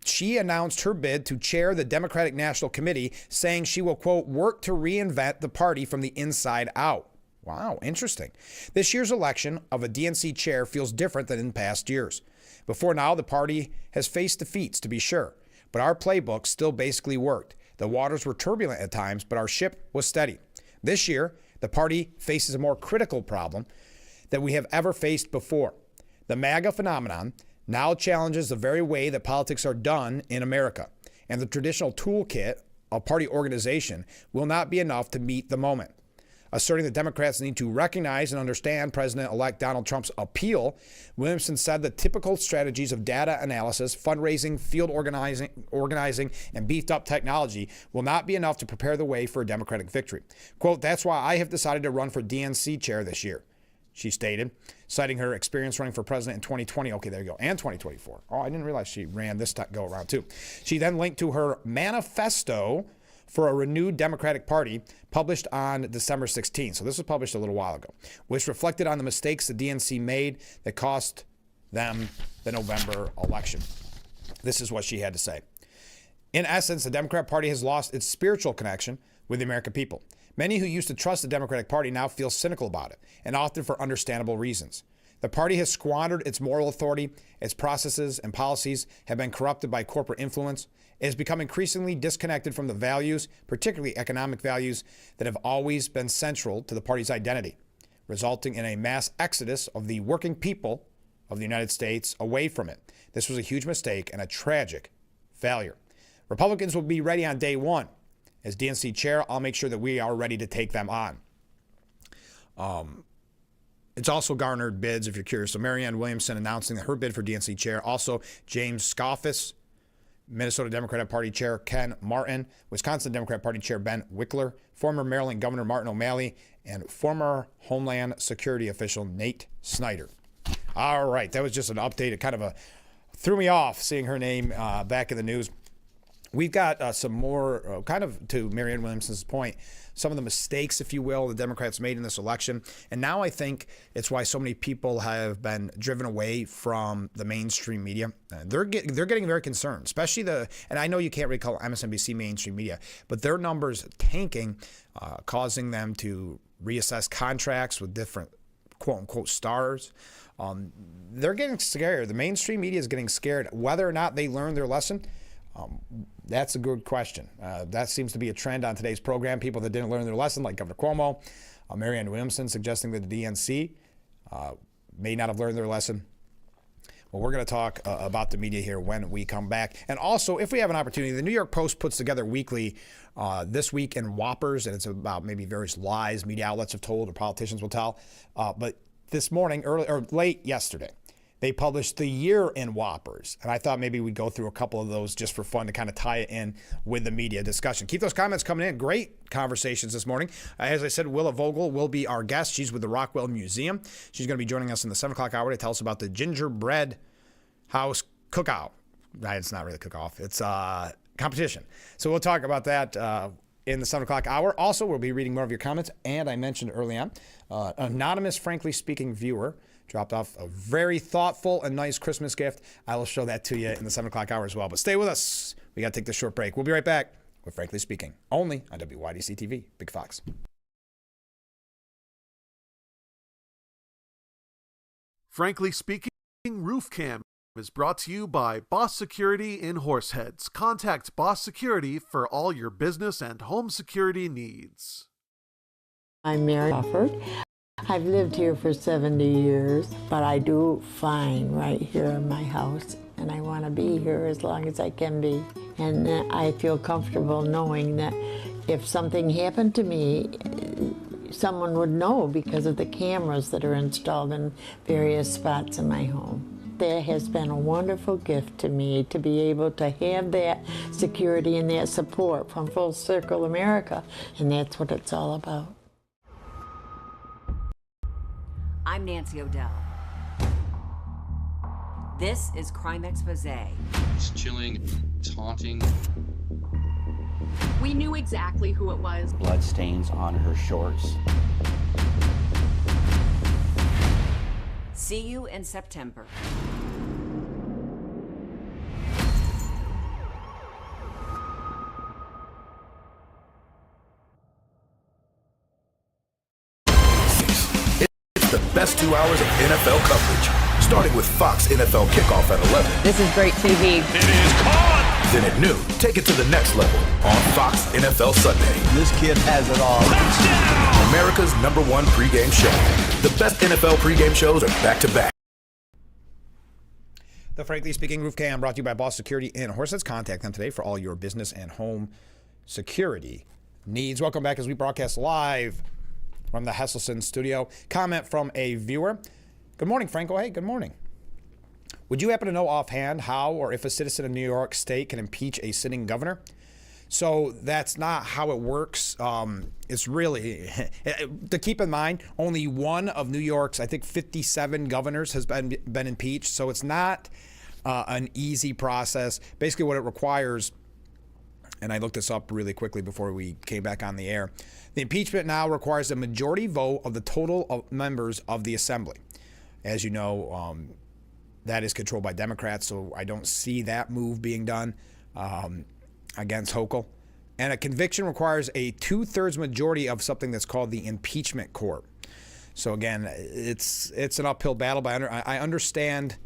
she announced her bid to chair the Democratic National Committee, saying she will, quote, work to reinvent the party from the inside out. Wow, interesting. This year's election of a DNC chair feels different than in past years. Before now, the party has faced defeats, to be sure, but our playbook still basically worked. The waters were turbulent at times, but our ship was steady. This year, the party faces a more critical problem that we have ever faced before. The MAGA phenomenon now challenges the very way that politics are done in America, and the traditional toolkit of party organization will not be enough to meet the moment. Asserting that Democrats need to recognize and understand President-elect Donald Trump's appeal, Williamson said the typical strategies of data analysis, fundraising, field organizing, and beefed-up technology will not be enough to prepare the way for a Democratic victory. Quote, that's why I have decided to run for DNC chair this year, she stated, citing her experience running for president in 2020. Okay, there you go. And 2024. Oh, I didn't realize she ran this go around too. She then linked to her manifesto for a renewed Democratic Party published on December 16. So this was published a little while ago, which reflected on the mistakes the DNC made that cost them the November election. This is what she had to say. In essence, the Democrat Party has lost its spiritual connection with the American people. Many who used to trust the Democratic Party now feel cynical about it, and often for understandable reasons. The party has squandered its moral authority. Its processes and policies have been corrupted by corporate influence. It has become increasingly disconnected from the values, particularly economic values, that have always been central to the party's identity, resulting in a mass exodus of the working people of the United States away from it. This was a huge mistake and a tragic failure. Republicans will be ready on day one. As DNC chair, I'll make sure that we are ready to take them on. It's also garnered bids, if you're curious. So Marianne Williamson announcing her bid for DNC chair. Also, James Scoffus, Minnesota Democratic Party Chair Ken Martin, Wisconsin Democrat Party Chair Ben Wickler, former Maryland Governor Martin O'Malley, and former Homeland Security official Nate Snyder. All right, that was just an update. It kind of threw me off seeing her name back in the news. We've got some more, kind of to Marianne Williamson's point, some of the mistakes, if you will, the Democrats made in this election. And now I think it's why so many people have been driven away from the mainstream media. They're getting very concerned, especially and I know you can't really call MSNBC mainstream media, but their numbers tanking, causing them to reassess contracts with different quote-unquote stars. They're getting scared. The mainstream media is getting scared. Whether or not they learn their lesson, that's a good question. That seems to be a trend on today's program. People that didn't learn their lesson, like Governor Cuomo, Marianne Williamson, suggesting that the DNC may not have learned their lesson. Well, we're going to talk about the media here when we come back. And also, if we have an opportunity, the New York Post puts together weekly This Week in Whoppers, and it's about maybe various lies media outlets have told or politicians will tell. But this morning, late yesterday, they published the Year in Whoppers. And I thought maybe we'd go through a couple of those just for fun to kind of tie it in with the media discussion. Keep those comments coming in. Great conversations this morning. As I said, Willa Vogel will be our guest. She's with the Rockwell Museum. She's going to be joining us in the 7 o'clock hour to tell us about the Gingerbread House Cookout. It's not really cook-off. It's competition. So we'll talk about that in the 7 o'clock hour. Also, we'll be reading more of your comments. And I mentioned early on, anonymous, frankly speaking, viewer dropped off a very thoughtful and nice Christmas gift. I will show that to you in the 7 o'clock hour as well. But stay with us. We got to take this short break. We'll be right back with Frankly Speaking, only on WYDC TV. Big Fox. Frankly Speaking, Roof Cam is brought to you by Boss Security in Horseheads. Contact Boss Security for all your business and home security needs. I'm Mary Crawford. I've lived here for 70 years, but I do fine right here in my house, and I want to be here as long as I can be. And I feel comfortable knowing that if something happened to me, someone would know because of the cameras that are installed in various spots in my home. That has been a wonderful gift to me to be able to have that security and that support from Full Circle America, and that's what it's all about. I'm Nancy O'Dell. This is Crime Expose. It's chilling, taunting. We knew exactly who it was. Blood stains on her shorts. See you in September. The best 2 hours of NFL coverage, starting with Fox NFL Kickoff at 11. This is great TV. It is caught! Then at noon, take it to the next level on Fox NFL Sunday. This kid has it all. Touchdown! America's #1 pregame show. The best NFL pregame shows are back-to-back. The Frankly Speaking Roof Cam brought to you by Boss Security in Horseheads. Contact them today for all your business and home security needs. Welcome back as we broadcast live from the Hesselson studio. Comment from a viewer. Good morning, Franco. Hey, good morning. Would you happen to know offhand how or if a citizen of New York State can impeach a sitting governor? So that's not how it works. It's really, to keep in mind, only one of New York's, I think, 57 governors has been impeached. So it's not an easy process. Basically what it requires, and I looked this up really quickly before we came back on the air, the impeachment now requires a majority vote of the total of members of the assembly. As you know, that is controlled by Democrats, so I don't see that move being done against Hochul. And a conviction requires a 2/3 majority of something that's called the impeachment court. So again, it's an uphill battle, but I understand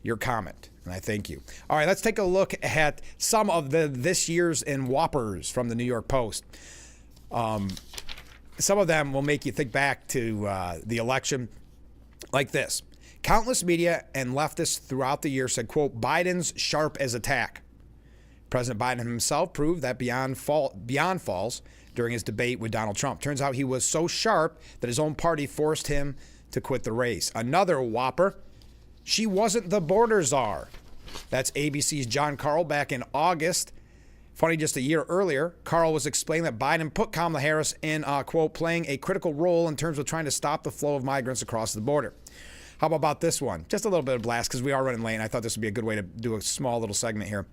your comment, and I thank you. All right, let's take a look at some of this year's in Whoppers from the New York Post. Some of them will make you think back to the election like this. Countless media and leftists throughout the year said, quote, Biden's sharp as a tack. President Biden himself proved that beyond falls during his debate with Donald Trump. Turns out he was so sharp that his own party forced him to quit the race. Another whopper, she wasn't the border czar. That's ABC's John Carl back in August. Funny, just a year earlier, Carl was explaining that Biden put Kamala Harris in, quote, playing a critical role in terms of trying to stop the flow of migrants across the border. How about this one? Just a little bit of blast because we are running late, and I thought this would be a good way to do a small little segment here.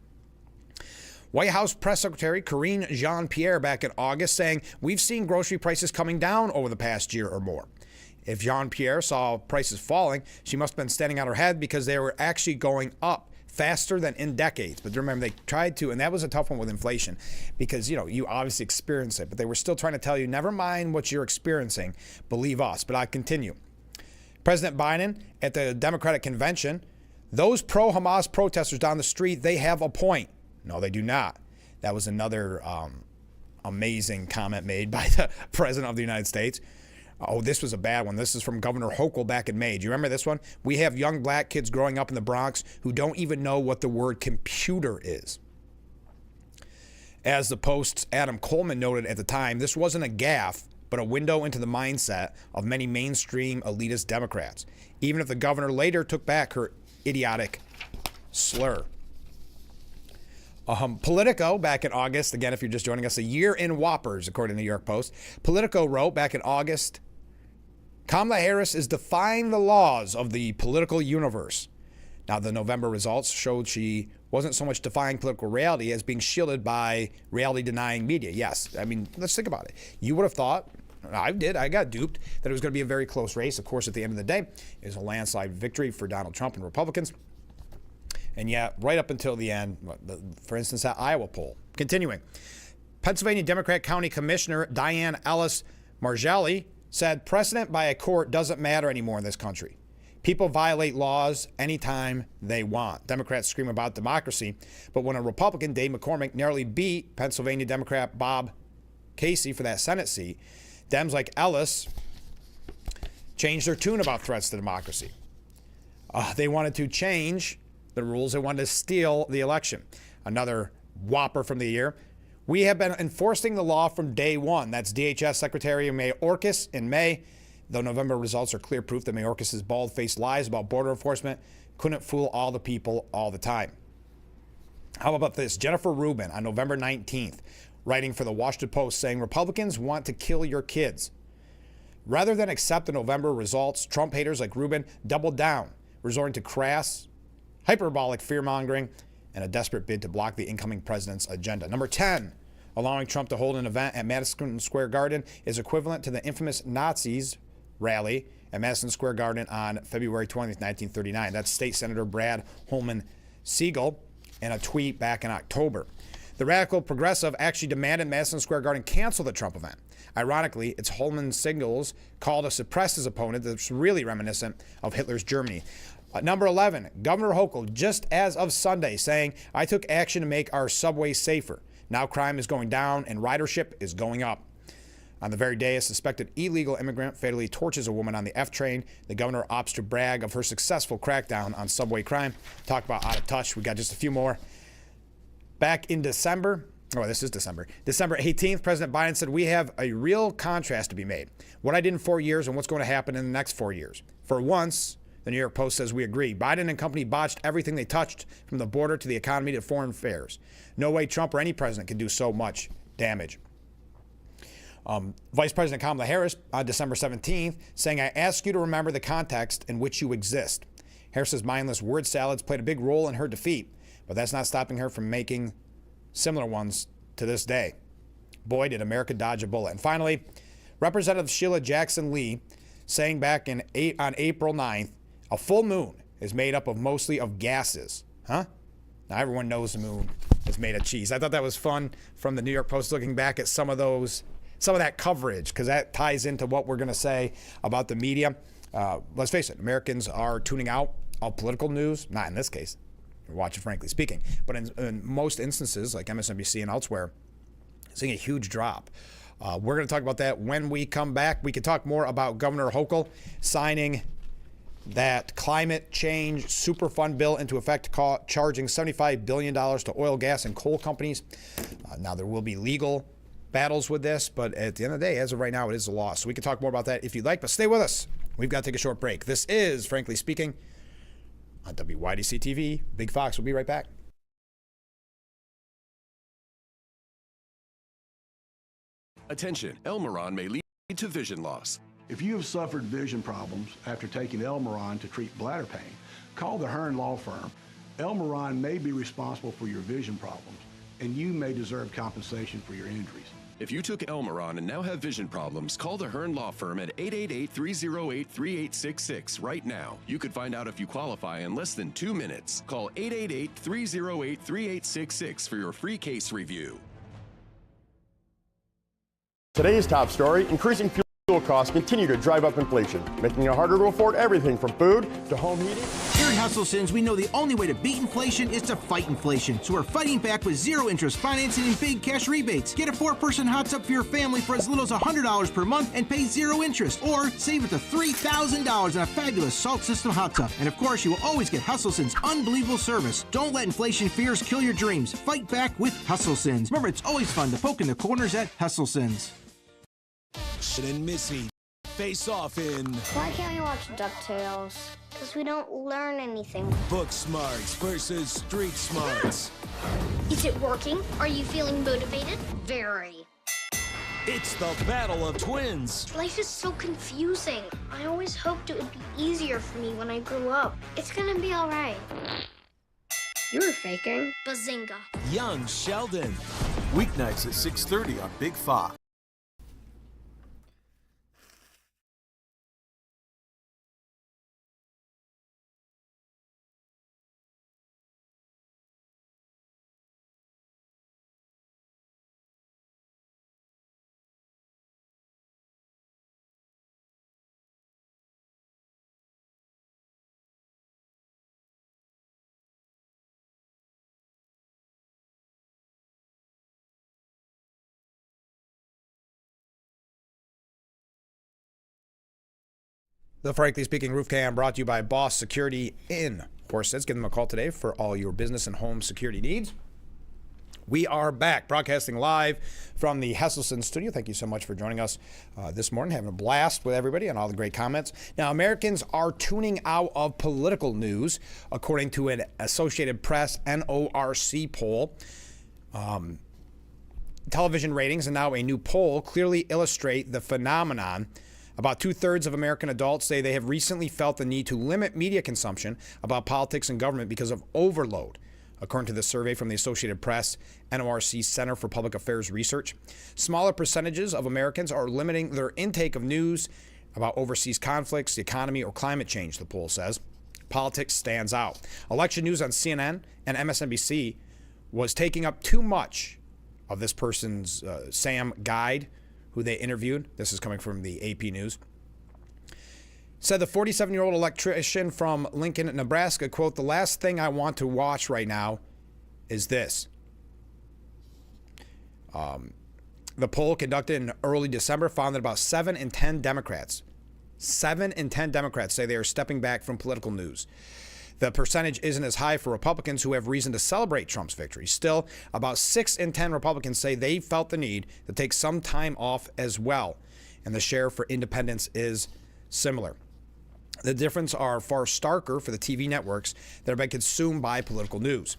White House Press Secretary Karine Jean-Pierre back in August saying, we've seen grocery prices coming down over the past year or more. If Jean-Pierre saw prices falling, she must have been standing on her head because they were actually going up faster than in decades. But remember, they tried to, and that was a tough one with inflation because, you obviously experience it, but they were still trying to tell you, never mind what you're experiencing, believe us. But I continue. President Biden at the Democratic convention, those pro-Hamas protesters down the street, they have a point. No, they do not. That was another amazing comment made by the President of the United States. Oh, this was a bad one. This is from Governor Hochul back in May. Do you remember this one? We have young black kids growing up in the Bronx who don't even know what the word computer is. As the Post's Adam Coleman noted at the time, this wasn't a gaffe, but a window into the mindset of many mainstream elitist Democrats, even if the governor later took back her idiotic slur. Politico, back in August, again, if you're just joining us, a year in Whoppers, according to the New York Post. Politico wrote back in August, Kamala Harris is defying the laws of the political universe. Now, the November results showed she wasn't so much defying political reality as being shielded by reality-denying media. Yes, I mean, let's think about it. You would have thought, I got duped, that it was going to be a very close race. Of course, at the end of the day, it was a landslide victory for Donald Trump and Republicans. And yet, right up until the end, for instance, that Iowa poll. Continuing, Pennsylvania Democrat County Commissioner Diane Ellis Margelli said precedent by a court doesn't matter anymore in this country. People violate laws anytime they want. Democrats scream about democracy, but when a Republican, Dave McCormick, narrowly beat Pennsylvania Democrat Bob Casey for that Senate seat, Dems like Ellis changed their tune about threats to democracy. They wanted to change the rules. They wanted to steal the election. Another whopper from the year. We have been enforcing the law from day one. That's DHS Secretary Mayorkas in May. The November results are clear proof that Mayorkas' bald-faced lies about border enforcement couldn't fool all the people all the time. How about this? Jennifer Rubin on November 19th, writing for the Washington Post, saying Republicans want to kill your kids. Rather than accept the November results, Trump haters like Rubin doubled down, resorting to crass, hyperbolic fear-mongering, and a desperate bid to block the incoming president's agenda. Number 10, allowing Trump to hold an event at Madison Square Garden is equivalent to the infamous Nazis rally at Madison Square Garden on February 20th, 1939. That's State Senator Brad Holman Siegel in a tweet back in October. The radical progressive actually demanded Madison Square Garden cancel the Trump event. Ironically, it's Holman Siegel's call to suppress his opponent that's really reminiscent of Hitler's Germany. Number 11, Governor Hochul, just as of Sunday, saying, I took action to make our subways safer. Now crime is going down and ridership is going up. On the very day a suspected illegal immigrant fatally torches a woman on the F train, the governor opts to brag of her successful crackdown on subway crime. Talk about out of touch. We got just a few more. Back in December 18th, President Biden said, we have a real contrast to be made. What I did in 4 years and what's going to happen in the next 4 years. For once, the New York Post says we agree. Biden and company botched everything they touched, from the border to the economy to foreign affairs. No way Trump or any president can do so much damage. Vice President Kamala Harris on December 17th saying, I ask you to remember the context in which you exist. Harris's mindless word salads played a big role in her defeat, but that's not stopping her from making similar ones to this day. Boy, did America dodge a bullet. And finally, Representative Sheila Jackson Lee saying back on April 9th, a full moon is made up of mostly of gases. Huh? Now everyone knows the moon is made of cheese. I thought that was fun from the New York Post, looking back at some of that coverage, because that ties into what we're going to say about the media. Let's face it, Americans are tuning out all political news. Not in this case. You're watching Frankly Speaking. But in most instances, like MSNBC and elsewhere, seeing a huge drop. We're going to talk about that when we come back. We can talk more about Governor Hochul signing that climate change Superfund bill into effect, charging $75 billion to oil, gas, and coal companies. Now, there will be legal battles with this, but at the end of the day, as of right now, it is a law. So we can talk more about that if you'd like, but stay with us. We've got to take a short break. This is Frankly Speaking on WYDC TV. Big Fox will be right back. Attention, Elmeron may lead to vision loss. If you have suffered vision problems after taking Elmeron to treat bladder pain, call the Hearn Law Firm. Elmeron may be responsible for your vision problems, and you may deserve compensation for your injuries. If you took Elmeron and now have vision problems, call the Hearn Law Firm at 888-308-3866 right now. You could find out if you qualify in less than 2 minutes. Call 888-308-3866 for your free case review. Today's top story, increasing fuel Fuel costs continue to drive up inflation, making it harder to afford everything from food to home heating. Here at Hustlesons, we know the only way to beat inflation is to fight inflation. So we're fighting back with zero interest financing and big cash rebates. Get a 4-person hot tub for your family for as little as $100 per month and pay zero interest. Or save up to $3,000 on a fabulous salt system hot tub. And of course, you will always get Hustlesons' unbelievable service. Don't let inflation fears kill your dreams. Fight back with Hustlesons. Remember, it's always fun to poke in the corners at Hustlesons. And Missy face off in Why can't we watch DuckTales? Because we don't learn anything. Book Smarts versus Street Smarts. Is it working? Are you feeling motivated? Very. It's the battle of twins. Life is so confusing. I always hoped it would be easier for me when I grew up. It's gonna be all right. You were faking. Bazinga. Young Sheldon. Weeknights at 6:30 on Big Fox. The Frankly Speaking Roof Cam brought to you by Boss Security in Horseheads. Give them a call today for all your business and home security needs. We are back, broadcasting live from the Hesselson studio. Thank you so much for joining us this morning, having a blast with everybody and all the great comments. Now, Americans are tuning out of political news, according to an Associated Press NORC poll. Television ratings and now a new poll clearly illustrate the phenomenon. About 2/3 of American adults say they have recently felt the need to limit media consumption about politics and government because of overload, according to the survey from the Associated Press NORC Center for Public Affairs Research. Smaller percentages of Americans are limiting their intake of news about overseas conflicts, the economy, or climate change, the poll says. Politics stands out. Election news on CNN and MSNBC was taking up too much of this person's Sam Guide, who they interviewed. This is coming from the AP News. Said the 47-year-old electrician from Lincoln, Nebraska, quote, "The last thing I want to watch right now is this." The poll conducted in early December found that about 7 in 10 Democrats say they are stepping back from political news. The percentage isn't as high for Republicans who have reason to celebrate Trump's victory. Still, about 6 in 10 Republicans say they felt the need to take some time off as well. And the share for independents is similar. The difference are far starker for the TV networks that have been consumed by political news.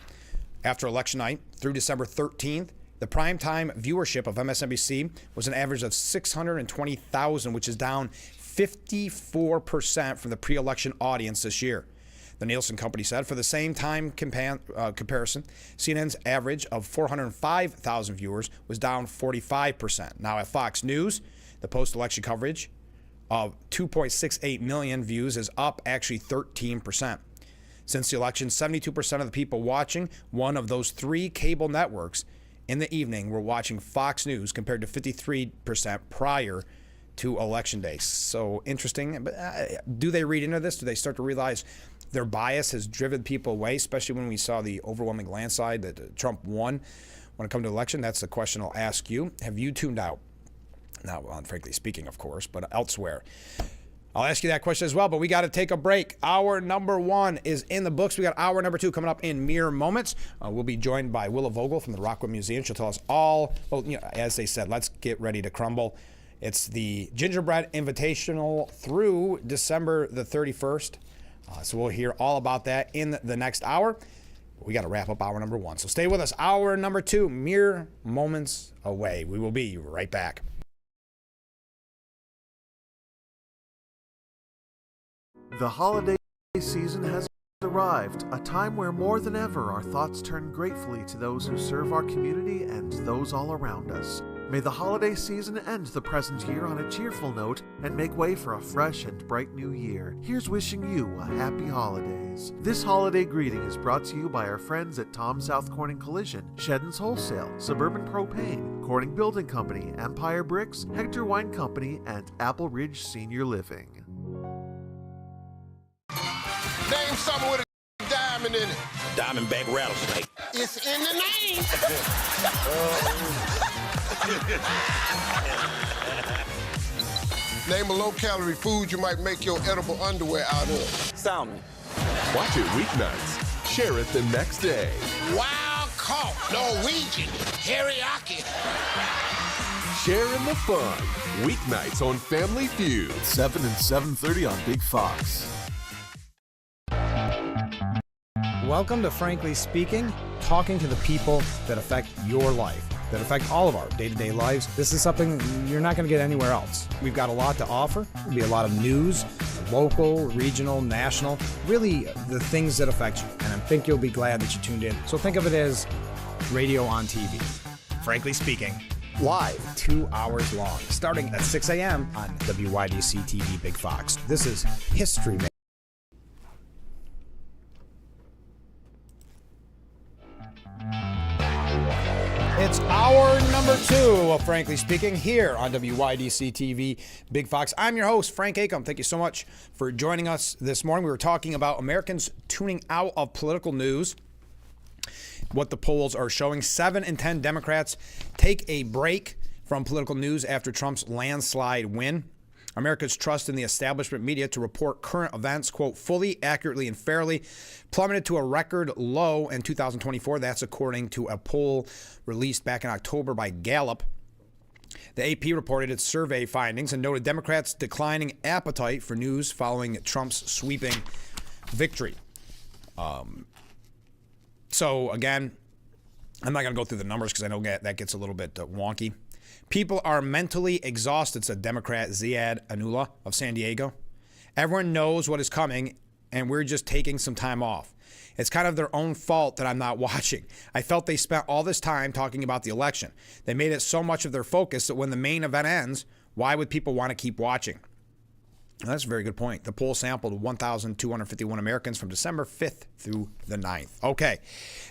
After election night, through December 13th, the primetime viewership of MSNBC was an average of 620,000, which is down 54% from the pre-election audience this year. The Nielsen Company said for the same time comparison, CNN's average of 405,000 viewers was down 45%. Now at Fox News, the post-election coverage of 2.68 million views is up actually 13%. Since the election, 72% of the people watching one of those 3 cable networks in the evening were watching Fox News compared to 53% prior to Election Day. So interesting. But do they read into this? Do they start to realize their bias has driven people away, especially when we saw the overwhelming landslide that Trump won when it comes to election? That's the question I'll ask you. Have you tuned out? Not on Frankly Speaking, of course, but elsewhere. I'll ask you that question as well, but we got to take a break. Hour number 1 is in the books. We got hour number 2 coming up in mere moments. We'll be joined by Willa Vogel from the Rockwood Museum. She'll tell us all, well, as they said, let's get ready to crumble. It's the Gingerbread Invitational through December the 31st. So we'll hear all about that in the next hour. We got to wrap up hour number 1. So stay with us. Hour number 2, mere moments away. We will be right back. The holiday season has arrived, a time where more than ever our thoughts turn gratefully to those who serve our community and those all around us. May the holiday season end the present year on a cheerful note and make way for a fresh and bright new year. Here's wishing you a happy holidays. This holiday greeting is brought to you by our friends at Tom South Corning Collision, Sheddon's Wholesale, Suburban Propane, Corning Building Company, Empire Bricks, Hector Wine Company, and Apple Ridge Senior Living. Name something with a diamond in it. Diamondback rattlesnake. It's in the name. Name a low-calorie food you might make your edible underwear out of. Salmon. Watch it weeknights. Share it the next day. Wild caught Norwegian teriyaki. Share in the fun. Weeknights on Family Feud. 7 and 7:30 on Big Fox. Welcome to Frankly Speaking, talking to the people that affect your life, that affect all of our day-to-day lives. This is something you're not going to get anywhere else. We've got a lot to offer. There'll be a lot of news, local, regional, national, really the things that affect you. And I think you'll be glad that you tuned in. So think of it as radio on TV. Frankly Speaking, live, 2 hours long, starting at 6 a.m. on WYDC TV Big Fox. This is History Man. It's hour number 2 of Frankly Speaking here on WYDC TV Big Fox. I'm your host, Frank Acom. Thank you so much for joining us this morning. We were talking about Americans tuning out of political news, what the polls are showing. 7 in 10 Democrats take a break from political news after Trump's landslide win. America's trust in the establishment media to report current events, quote, fully, accurately, and fairly, plummeted to a record low in 2024. That's according to a poll released back in October by Gallup. The AP reported its survey findings and noted Democrats' declining appetite for news following Trump's sweeping victory. So, again, I'm not going to go through the numbers because I know that gets a little bit wonky. People are mentally exhausted, said Democrat Ziad Anula of San Diego. Everyone knows what is coming, and we're just taking some time off. It's kind of their own fault that I'm not watching. I felt they spent all this time talking about the election. They made it so much of their focus that when the main event ends, why would people want to keep watching? That's a very good point. The poll sampled 1,251 Americans from December 5th through the 9th. Okay.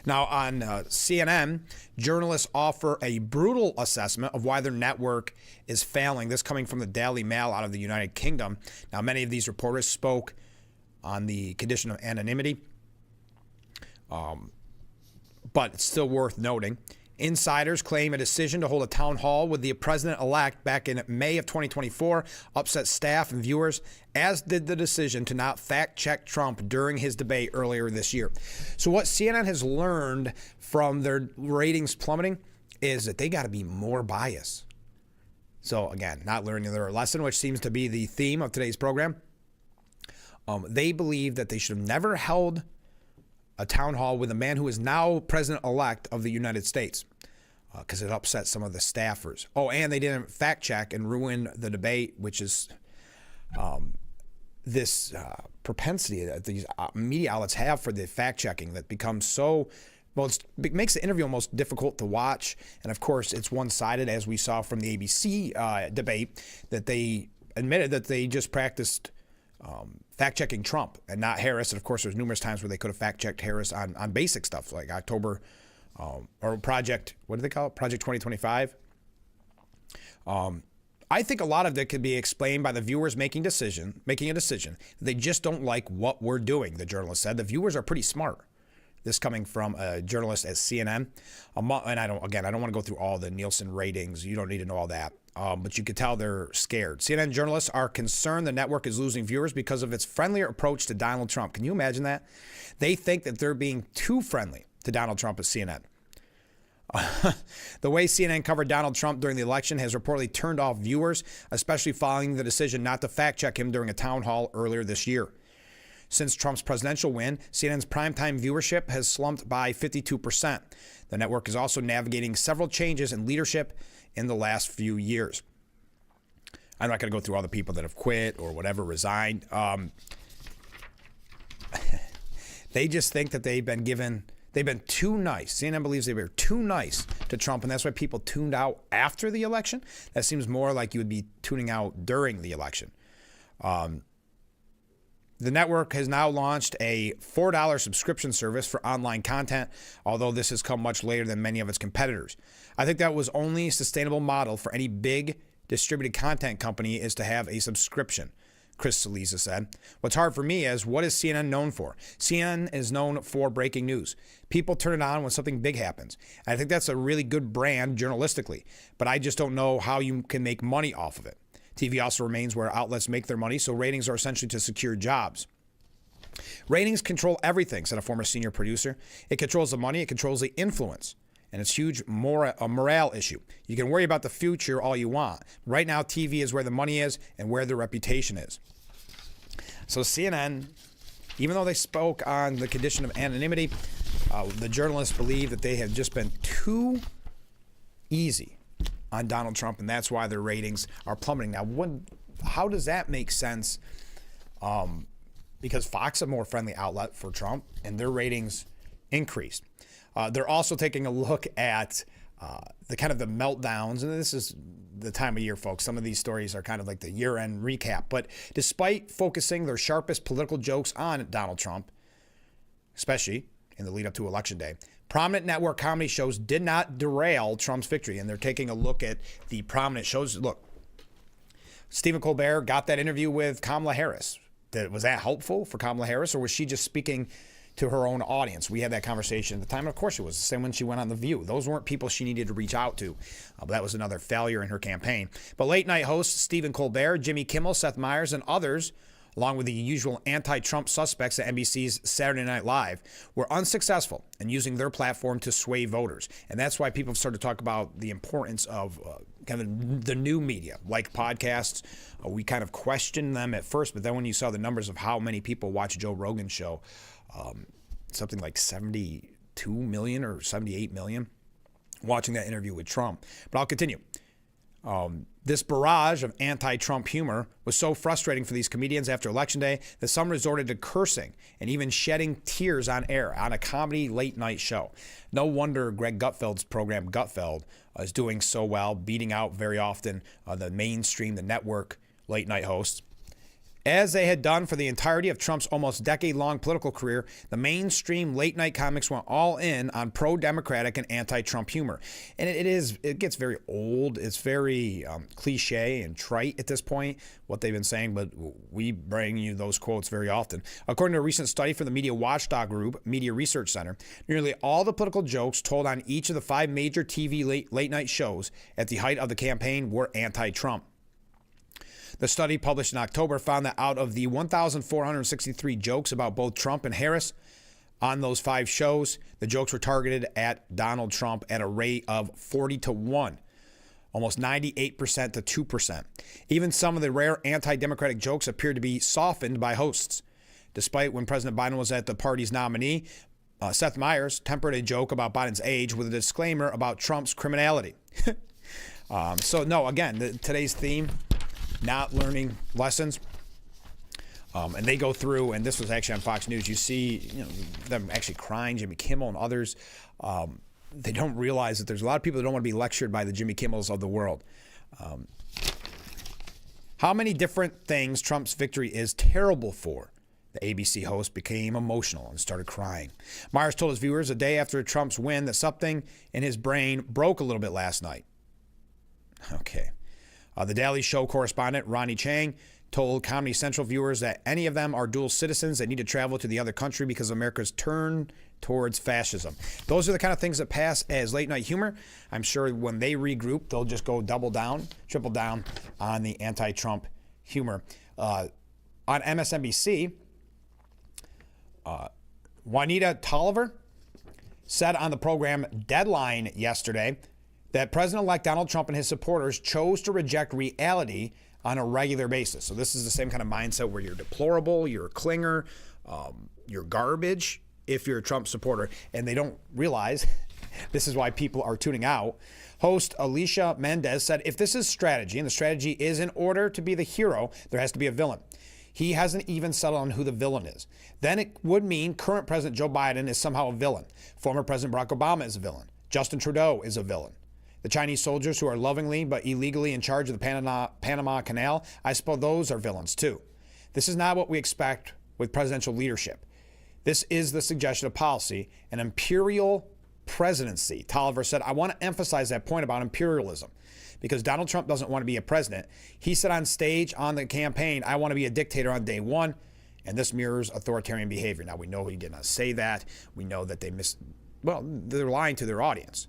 Now on CNN, journalists offer a brutal assessment of why their network is failing. This coming from the Daily Mail out of the United Kingdom. Now, many of these reporters spoke on the condition of anonymity, but it's still worth noting. Insiders claim a decision to hold a town hall with the president-elect back in May of 2024 upset staff and viewers, as did the decision to not fact-check Trump during his debate earlier this year. So what CNN has learned from their ratings plummeting is that they got to be more biased. So again, not learning their lesson, which seems to be the theme of today's program. They believe that they should have never held a town hall with a man who is now president-elect of the United States, because it upset some of the staffers. Oh, and they didn't fact-check and ruin the debate, which is this propensity that these media outlets have for the fact-checking that becomes so, well, it makes the interview almost difficult to watch. And, of course, it's one-sided, as we saw from the ABC debate, that they admitted that they just practiced fact-checking Trump and not Harris. And of course, there's numerous times where they could have fact-checked Harris on basic stuff like October or Project, what do they call it? Project 2025. I think a lot of that could be explained by the viewers making a decision. They just don't like what we're doing, the journalist said. The viewers are pretty smart. This coming from a journalist at CNN. And I don't want to go through all the Nielsen ratings. You don't need to know all that. But you could tell they're scared. CNN journalists are concerned the network is losing viewers because of its friendlier approach to Donald Trump. Can you imagine that? They think that they're being too friendly to Donald Trump at CNN. The way CNN covered Donald Trump during the election has reportedly turned off viewers, especially following the decision not to fact-check him during a town hall earlier this year. Since Trump's presidential win, CNN's primetime viewership has slumped by 52%. The network is also navigating several changes in leadership in the last few years. I'm not going to go through all the people that have quit or whatever, resigned. They just think that they've been too nice. CNN believes they were too nice to Trump, and that's why people tuned out after the election. That seems more like you would be tuning out during the election. The network has now launched a $4 subscription service for online content, although this has come much later than many of its competitors. I think that was only a sustainable model for any big distributed content company is to have a subscription, Chris Cillizza said. What's hard for me is, what is CNN known for? CNN is known for breaking news. People turn it on when something big happens. And I think that's a really good brand journalistically, but I just don't know how you can make money off of it. TV also remains where outlets make their money, so ratings are essentially to secure jobs. Ratings control everything, said a former senior producer. It controls the money, it controls the influence, and it's huge a morale issue. You can worry about the future all you want. Right now, TV is where the money is and where the reputation is. So CNN, even though they spoke on the condition of anonymity, the journalists believe that they have just been too easy on Donald Trump, and that's why their ratings are plummeting. Now, how does that make sense? Because Fox is a more friendly outlet for Trump, and their ratings increased. They're also taking a look at the kind of the meltdowns, and this is the time of year, folks. Some of these stories are kind of like the year-end recap. But despite focusing their sharpest political jokes on Donald Trump, especially in the lead up to Election Day, prominent network comedy shows did not derail Trump's victory, and they're taking a look at the prominent shows. Look, Stephen Colbert got that interview with Kamala Harris. Was that helpful for Kamala Harris, or was she just speaking to her own audience? We had that conversation at the time. Of course it was. The same when she went on The View. Those weren't people she needed to reach out to. But that was another failure in her campaign. But late night hosts Stephen Colbert, Jimmy Kimmel, Seth Meyers, and others, along with the usual anti-Trump suspects at NBC's Saturday Night Live, were unsuccessful in using their platform to sway voters. And that's why people have started to talk about the importance of kind of the new media, like podcasts. We kind of questioned them at first, but then when you saw the numbers of how many people watch Joe Rogan's show, something like 72 million or 78 million watching that interview with Trump. But I'll continue. This barrage of anti-Trump humor was so frustrating for these comedians after Election Day that some resorted to cursing and even shedding tears on air on a comedy late night show. No wonder Greg Gutfeld's program Gutfeld is doing so well, beating out very often the mainstream, the network late night hosts. As they had done for the entirety of Trump's almost decade-long political career, the mainstream late-night comics went all in on pro-democratic and anti-Trump humor. And it gets very old. It's very cliche and trite at this point, what they've been saying, but we bring you those quotes very often. According to a recent study from the media watchdog group, Media Research Center, nearly all the political jokes told on each of the 5 major TV late-night shows at the height of the campaign were anti-Trump. The study, published in October, found that out of the 1,463 jokes about both Trump and Harris on those 5 shows, the jokes were targeted at Donald Trump at a rate of 40-1, almost 98% to 2%. Even some of the rare anti-democratic jokes appeared to be softened by hosts. Despite when President Biden was at the party's nominee, Seth Meyers tempered a joke about Biden's age with a disclaimer about Trump's criminality. So, no, again, today's theme, not learning lessons. And they go through, and this was actually on Fox News, you see them actually crying, Jimmy Kimmel and others. They don't realize that there's a lot of people that don't want to be lectured by the Jimmy Kimmels of the world. How many different things Trump's victory is terrible for? The ABC host became emotional and started crying. Myers told his viewers a day after Trump's win that something in his brain broke a little bit last night. Okay. The Daily Show correspondent, Ronnie Chang, told Comedy Central viewers that any of them are dual citizens that need to travel to the other country because of America's turn towards fascism. Those are the kind of things that pass as late night humor. I'm sure when they regroup, they'll just go double down, triple down on the anti-Trump humor. On MSNBC, Juanita Tolliver said on the program Deadline yesterday that President-elect Donald Trump and his supporters chose to reject reality on a regular basis. So this is the same kind of mindset where you're deplorable, you're a clinger, you're garbage if you're a Trump supporter. And they don't realize this is why people are tuning out. Host Alicia Mendez said, if this is strategy, and the strategy is in order to be the hero, there has to be a villain. He hasn't even settled on who the villain is. Then it would mean current President Joe Biden is somehow a villain. Former President Barack Obama is a villain. Justin Trudeau is a villain. The Chinese soldiers who are lovingly but illegally in charge of the Panama Canal, I suppose those are villains too. This is not what we expect with presidential leadership. This is the suggestion of policy, an imperial presidency. Tolliver said, I want to emphasize that point about imperialism because Donald Trump doesn't want to be a president. He said on stage on the campaign, I want to be a dictator on day one, and this mirrors authoritarian behavior. Now, we know he did not say that. We know that they're lying to their audience,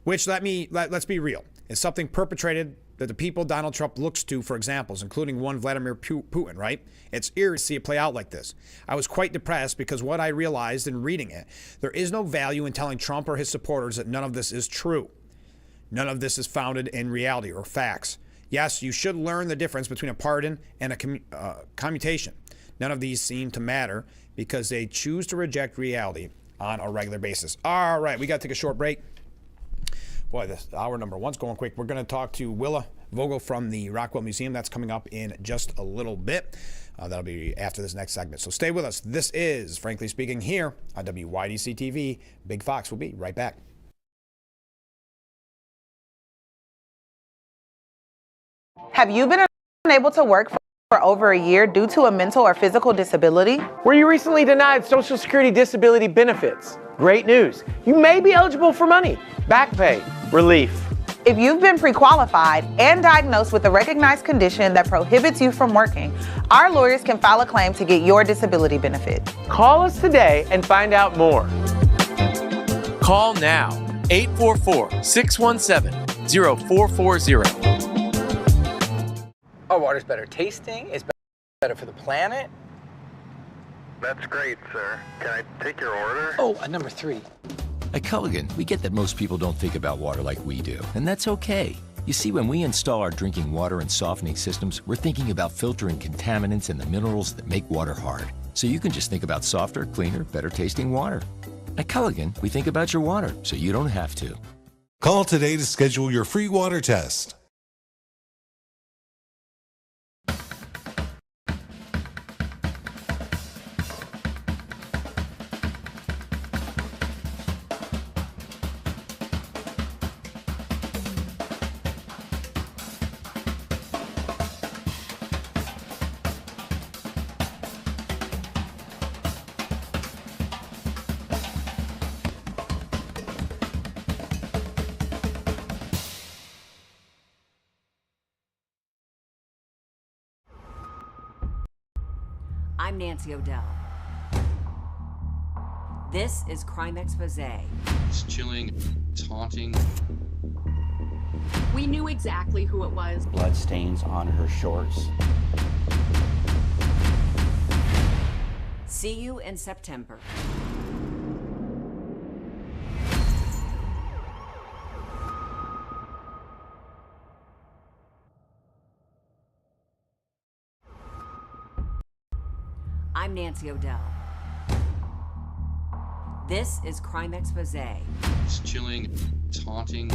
which let's be real. It's something perpetrated that the people Donald Trump looks to for examples, including one Vladimir Putin, right? It's eerie to see it play out like this. I was quite depressed because what I realized in reading it, there is no value in telling Trump or his supporters that none of this is true. None of this is founded in reality or facts. Yes, you should learn the difference between a pardon and a commutation. None of these seem to matter because they choose to reject reality on a regular basis. All right, we got to take a short break. Boy, this hour number one's going quick. We're going to talk to Willa Vogel from the Rockwell Museum. That's coming up in just a little bit. That'll be after this next segment. So stay with us. This is Frankly Speaking here on WYDC TV. Big Fox will be right back. Have you been unable to work for over a year due to a mental or physical disability? Were you recently denied Social Security disability benefits? Great news. You may be eligible for money, back pay, relief. If you've been pre-qualified and diagnosed with a recognized condition that prohibits you from working, our lawyers can file a claim to get your disability benefit. Call us today and find out more. Call now, 844-617-0440. Our water's better tasting, it's better for the planet. That's great, sir. Can I take your order? Oh, number 3. At Culligan, we get that most people don't think about water like we do, and that's okay. You see, when we install our drinking water and softening systems, we're thinking about filtering contaminants and the minerals that make water hard. So you can just think about softer, cleaner, better tasting water. At Culligan, we think about your water, so you don't have to. Call today to schedule your free water test. I'm Nancy O'Dell. This is Crime Expose. It's chilling, taunting. We knew exactly who it was. Blood stains on her shorts. See you in September. I'm Nancy O'Dell. This is Crime Expose. It's chilling, taunting.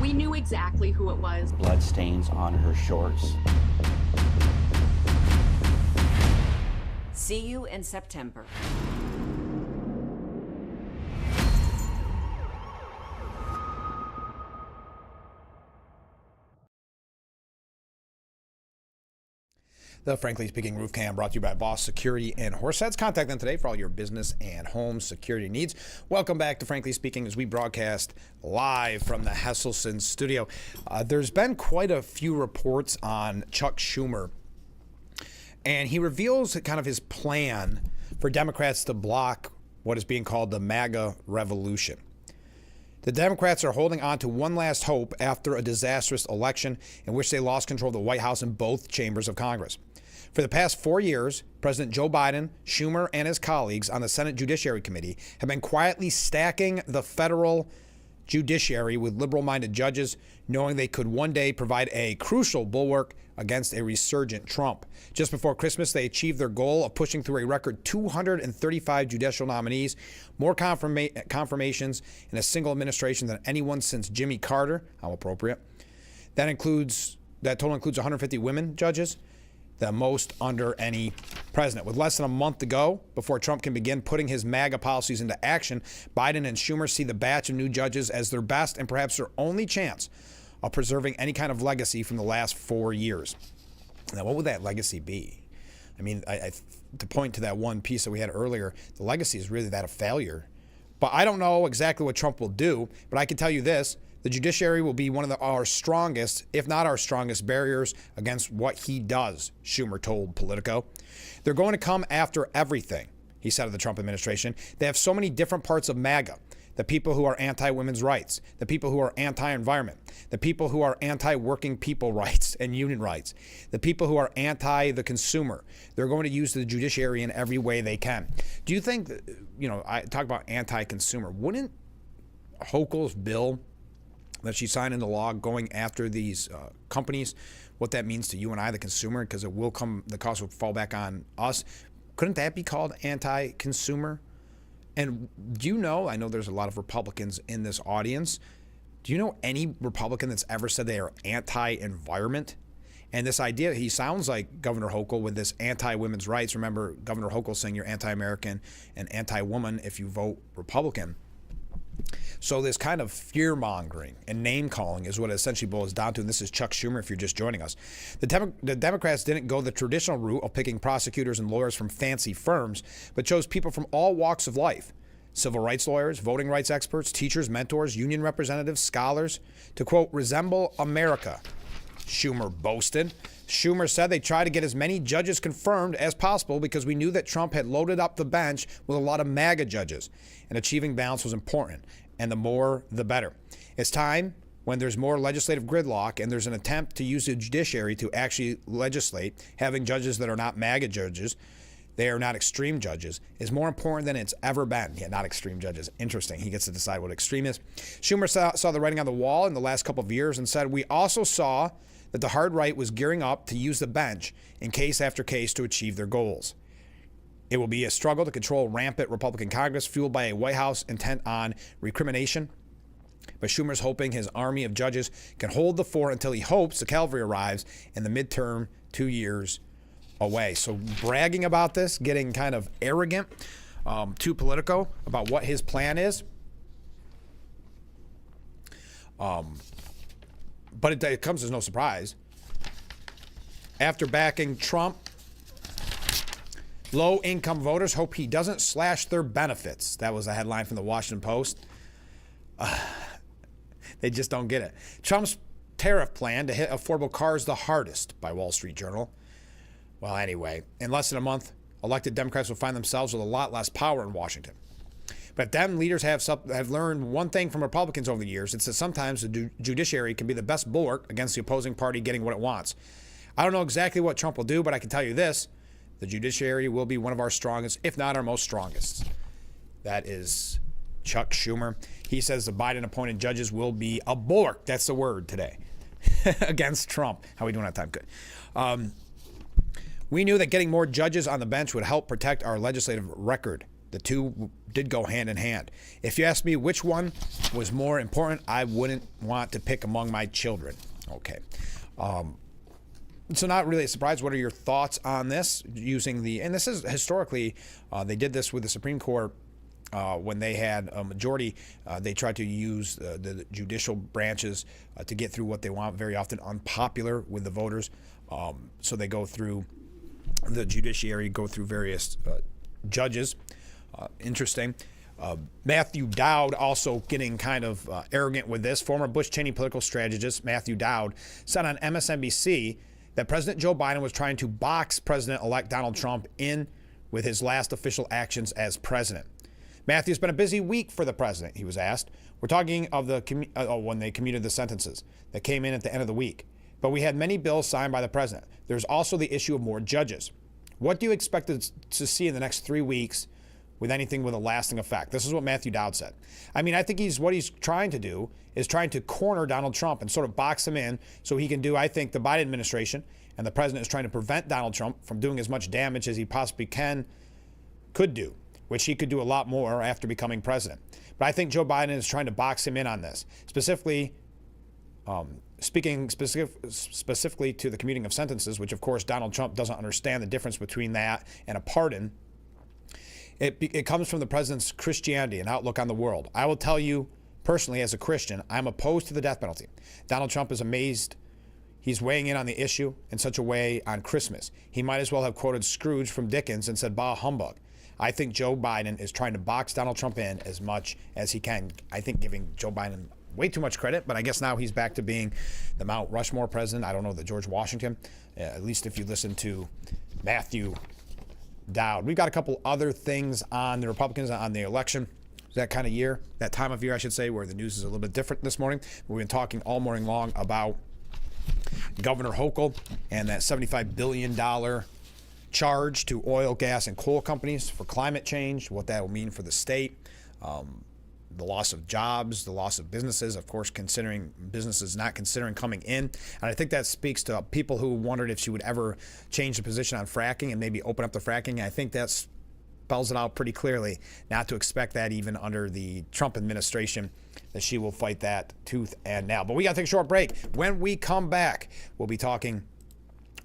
We knew exactly who it was. Blood stains on her shorts. See you in September. The Frankly Speaking Roof Cam brought to you by Boss Security and Horseheads. Contact them today for all your business and home security needs. Welcome back to Frankly Speaking as we broadcast live from the Hesselson studio. There's been quite a few reports on Chuck Schumer, and he reveals kind of his plan for Democrats to block what is being called the MAGA revolution. The Democrats are holding on to one last hope after a disastrous election in which they lost control of the White House and both chambers of Congress. For the past 4 years, President Joe Biden, Schumer, and his colleagues on the Senate Judiciary Committee have been quietly stacking the federal judiciary with liberal-minded judges, knowing they could one day provide a crucial bulwark against a resurgent Trump. Just before Christmas, they achieved their goal of pushing through a record 235 judicial nominees, more confirmations in a single administration than anyone since Jimmy Carter. How appropriate. That total includes 150 women judges. the most under any president. With less than a month to go before Trump can begin putting his MAGA policies into action, Biden and Schumer see the batch of new judges as their best and perhaps their only chance of preserving any kind of legacy from the last 4 years. Now, what would that legacy be? I mean, to point to that one piece that we had earlier, the legacy is really that of failure. But I don't know exactly what Trump will do, but I can tell you this. The judiciary will be one of our strongest, if not our strongest, barriers against what he does, Schumer told Politico. They're going to come after everything, he said of the Trump administration. They have so many different parts of MAGA. The people who are anti-women's rights, the people who are anti-environment, the people who are anti-working people rights and union rights, the people who are anti-the consumer. They're going to use the judiciary in every way they can. Do you think, I talk about anti-consumer, wouldn't Hochul's bill that she signed into law going after these companies, what that means to you and I, the consumer, because the cost will fall back on us, couldn't that be called anti-consumer? And do you know, I know there's a lot of Republicans in this audience, do you know any Republican that's ever said they are anti-environment? And this idea, he sounds like Governor Hochul with this anti-women's rights. Remember, Governor Hochul saying you're anti-American and anti-woman if you vote Republican. So this kind of fear-mongering and name-calling is what it essentially boils down to. And this is Chuck Schumer, if you're just joining us. The Democrats didn't go the traditional route of picking prosecutors and lawyers from fancy firms, but chose people from all walks of life. Civil rights lawyers, voting rights experts, teachers, mentors, union representatives, scholars, to, quote, resemble America, Schumer boasted. Schumer said they tried to get as many judges confirmed as possible because we knew that Trump had loaded up the bench with a lot of MAGA judges, and achieving balance was important, and the more, the better. It's time when there's more legislative gridlock and there's an attempt to use the judiciary to actually legislate, having judges that are not MAGA judges, they are not extreme judges, is more important than it's ever been. Yeah, not extreme judges. Interesting. He gets to decide what extreme is. Schumer saw the writing on the wall in the last couple of years and said, we also saw that the hard right was gearing up to use the bench in case after case to achieve their goals. It will be a struggle to control rampant Republican Congress fueled by a White House intent on recrimination. But Schumer's hoping his army of judges can hold the fort until he hopes the cavalry arrives in the midterm 2 years away. So bragging about this, getting kind of arrogant to Politico about what his plan is. But it comes as no surprise. After backing Trump, low-income voters hope he doesn't slash their benefits. That was a headline from the Washington Post. They just don't get it. Trump's tariff plan to hit affordable cars the hardest, by Wall Street Journal. Well, anyway, in less than a month, elected Democrats will find themselves with a lot less power in Washington. But Dem leaders have learned one thing from Republicans over the years. It's that sometimes the judiciary can be the best bulwark against the opposing party getting what it wants. I don't know exactly what Trump will do, but I can tell you this. The judiciary will be one of our strongest, if not our most strongest. That is Chuck Schumer. He says the Biden-appointed judges will be a bulwark. That's the word today. Against Trump. How are we doing on time? Good. We knew that getting more judges on the bench would help protect our legislative record. The two did go hand in hand. If you ask me which one was more important, I wouldn't want to pick among my children. Okay. So not really a surprise. What are your thoughts on this? And this is historically, they did this with the Supreme Court when they had a majority. They tried to use the judicial branches to get through what they want, very often unpopular with the voters. So they go through the judiciary, go through various judges. Interesting. Matthew Dowd also getting kind of arrogant with this. Former Bush-Cheney political strategist Matthew Dowd said on MSNBC that President Joe Biden was trying to box President-elect Donald Trump in with his last official actions as president. Matthew's been a busy week for the president, he was asked. We're talking of when they commuted the sentences that came in at the end of the week. But we had many bills signed by the president. There's also the issue of more judges. What do you expect to see in the next 3 weeks with anything with a lasting effect? This is what Matthew Dowd said. I mean, I think what he's trying to do is trying to corner Donald Trump and sort of box him in so he can do, I think, the Biden administration and the president is trying to prevent Donald Trump from doing as much damage as he possibly could do, which he could do a lot more after becoming president. But I think Joe Biden is trying to box him in on this. Specifically, Speaking specifically to the commuting of sentences, which of course Donald Trump doesn't understand the difference between that and a pardon, it comes from the president's Christianity and outlook on the world. I will tell you personally, as a Christian, I'm opposed to the death penalty. Donald Trump is amazed he's weighing in on the issue in such a way on Christmas. He might as well have quoted Scrooge from Dickens and said, bah humbug. I think Joe Biden is trying to box Donald Trump in as much as he can. I think giving Joe Biden way too much credit, but I guess now he's back to being the Mount Rushmore president. I don't know, the George Washington, at least if you listen to Matthew Dowd. We've got a couple other things on the Republicans on the election. That kind of year, that time of year, I should say, where the news is a little bit different this morning. We've been talking all morning long about Governor Hochul and that $75 billion charge to oil, gas, and coal companies for climate change, what that will mean for the state. The loss of jobs, the loss of businesses, of course, considering businesses not considering coming in. And I think that speaks to people who wondered if she would ever change the position on fracking and maybe open up the fracking. I think that spells it out pretty clearly, not to expect that even under the Trump administration, that she will fight that tooth and nail. But we got to take a short break. When we come back, we'll be talking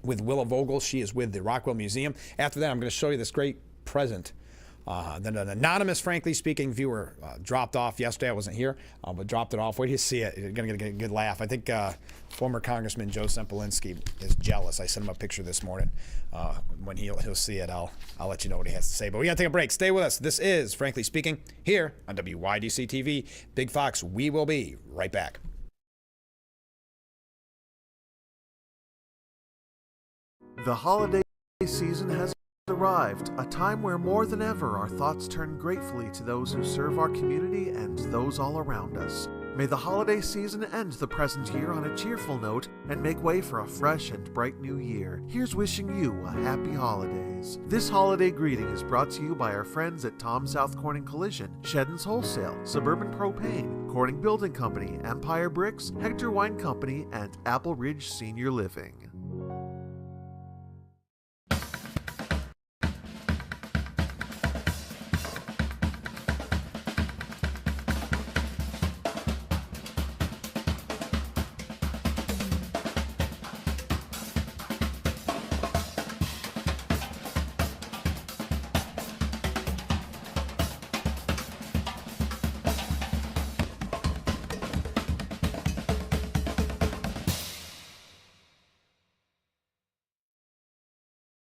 with Willa Vogel. She is with the Rockwell Museum. After that, I'm going to show you this great present that an anonymous, frankly speaking, viewer dropped off yesterday. I wasn't here, but dropped it off. Wait till you see it. You're going to get a good laugh. I think former Congressman Joe Sempolinski is jealous. I sent him a picture this morning. When he'll see it, I'll let you know what he has to say. But we got to take a break. Stay with us. This is Frankly Speaking here on WYDC TV. Big Fox, we will be right back. The holiday season has arrived, a time where more than ever our thoughts turn gratefully to those who serve our community and those all around us. May the holiday season end the present year on a cheerful note and make way for a fresh and bright new year. Here's wishing you a happy holidays. This holiday greeting is brought to you by our friends at Tom South Corning Collision, Sheddon's Wholesale, Suburban Propane, Corning Building Company, Empire Bricks, Hector Wine Company, and Apple Ridge Senior Living.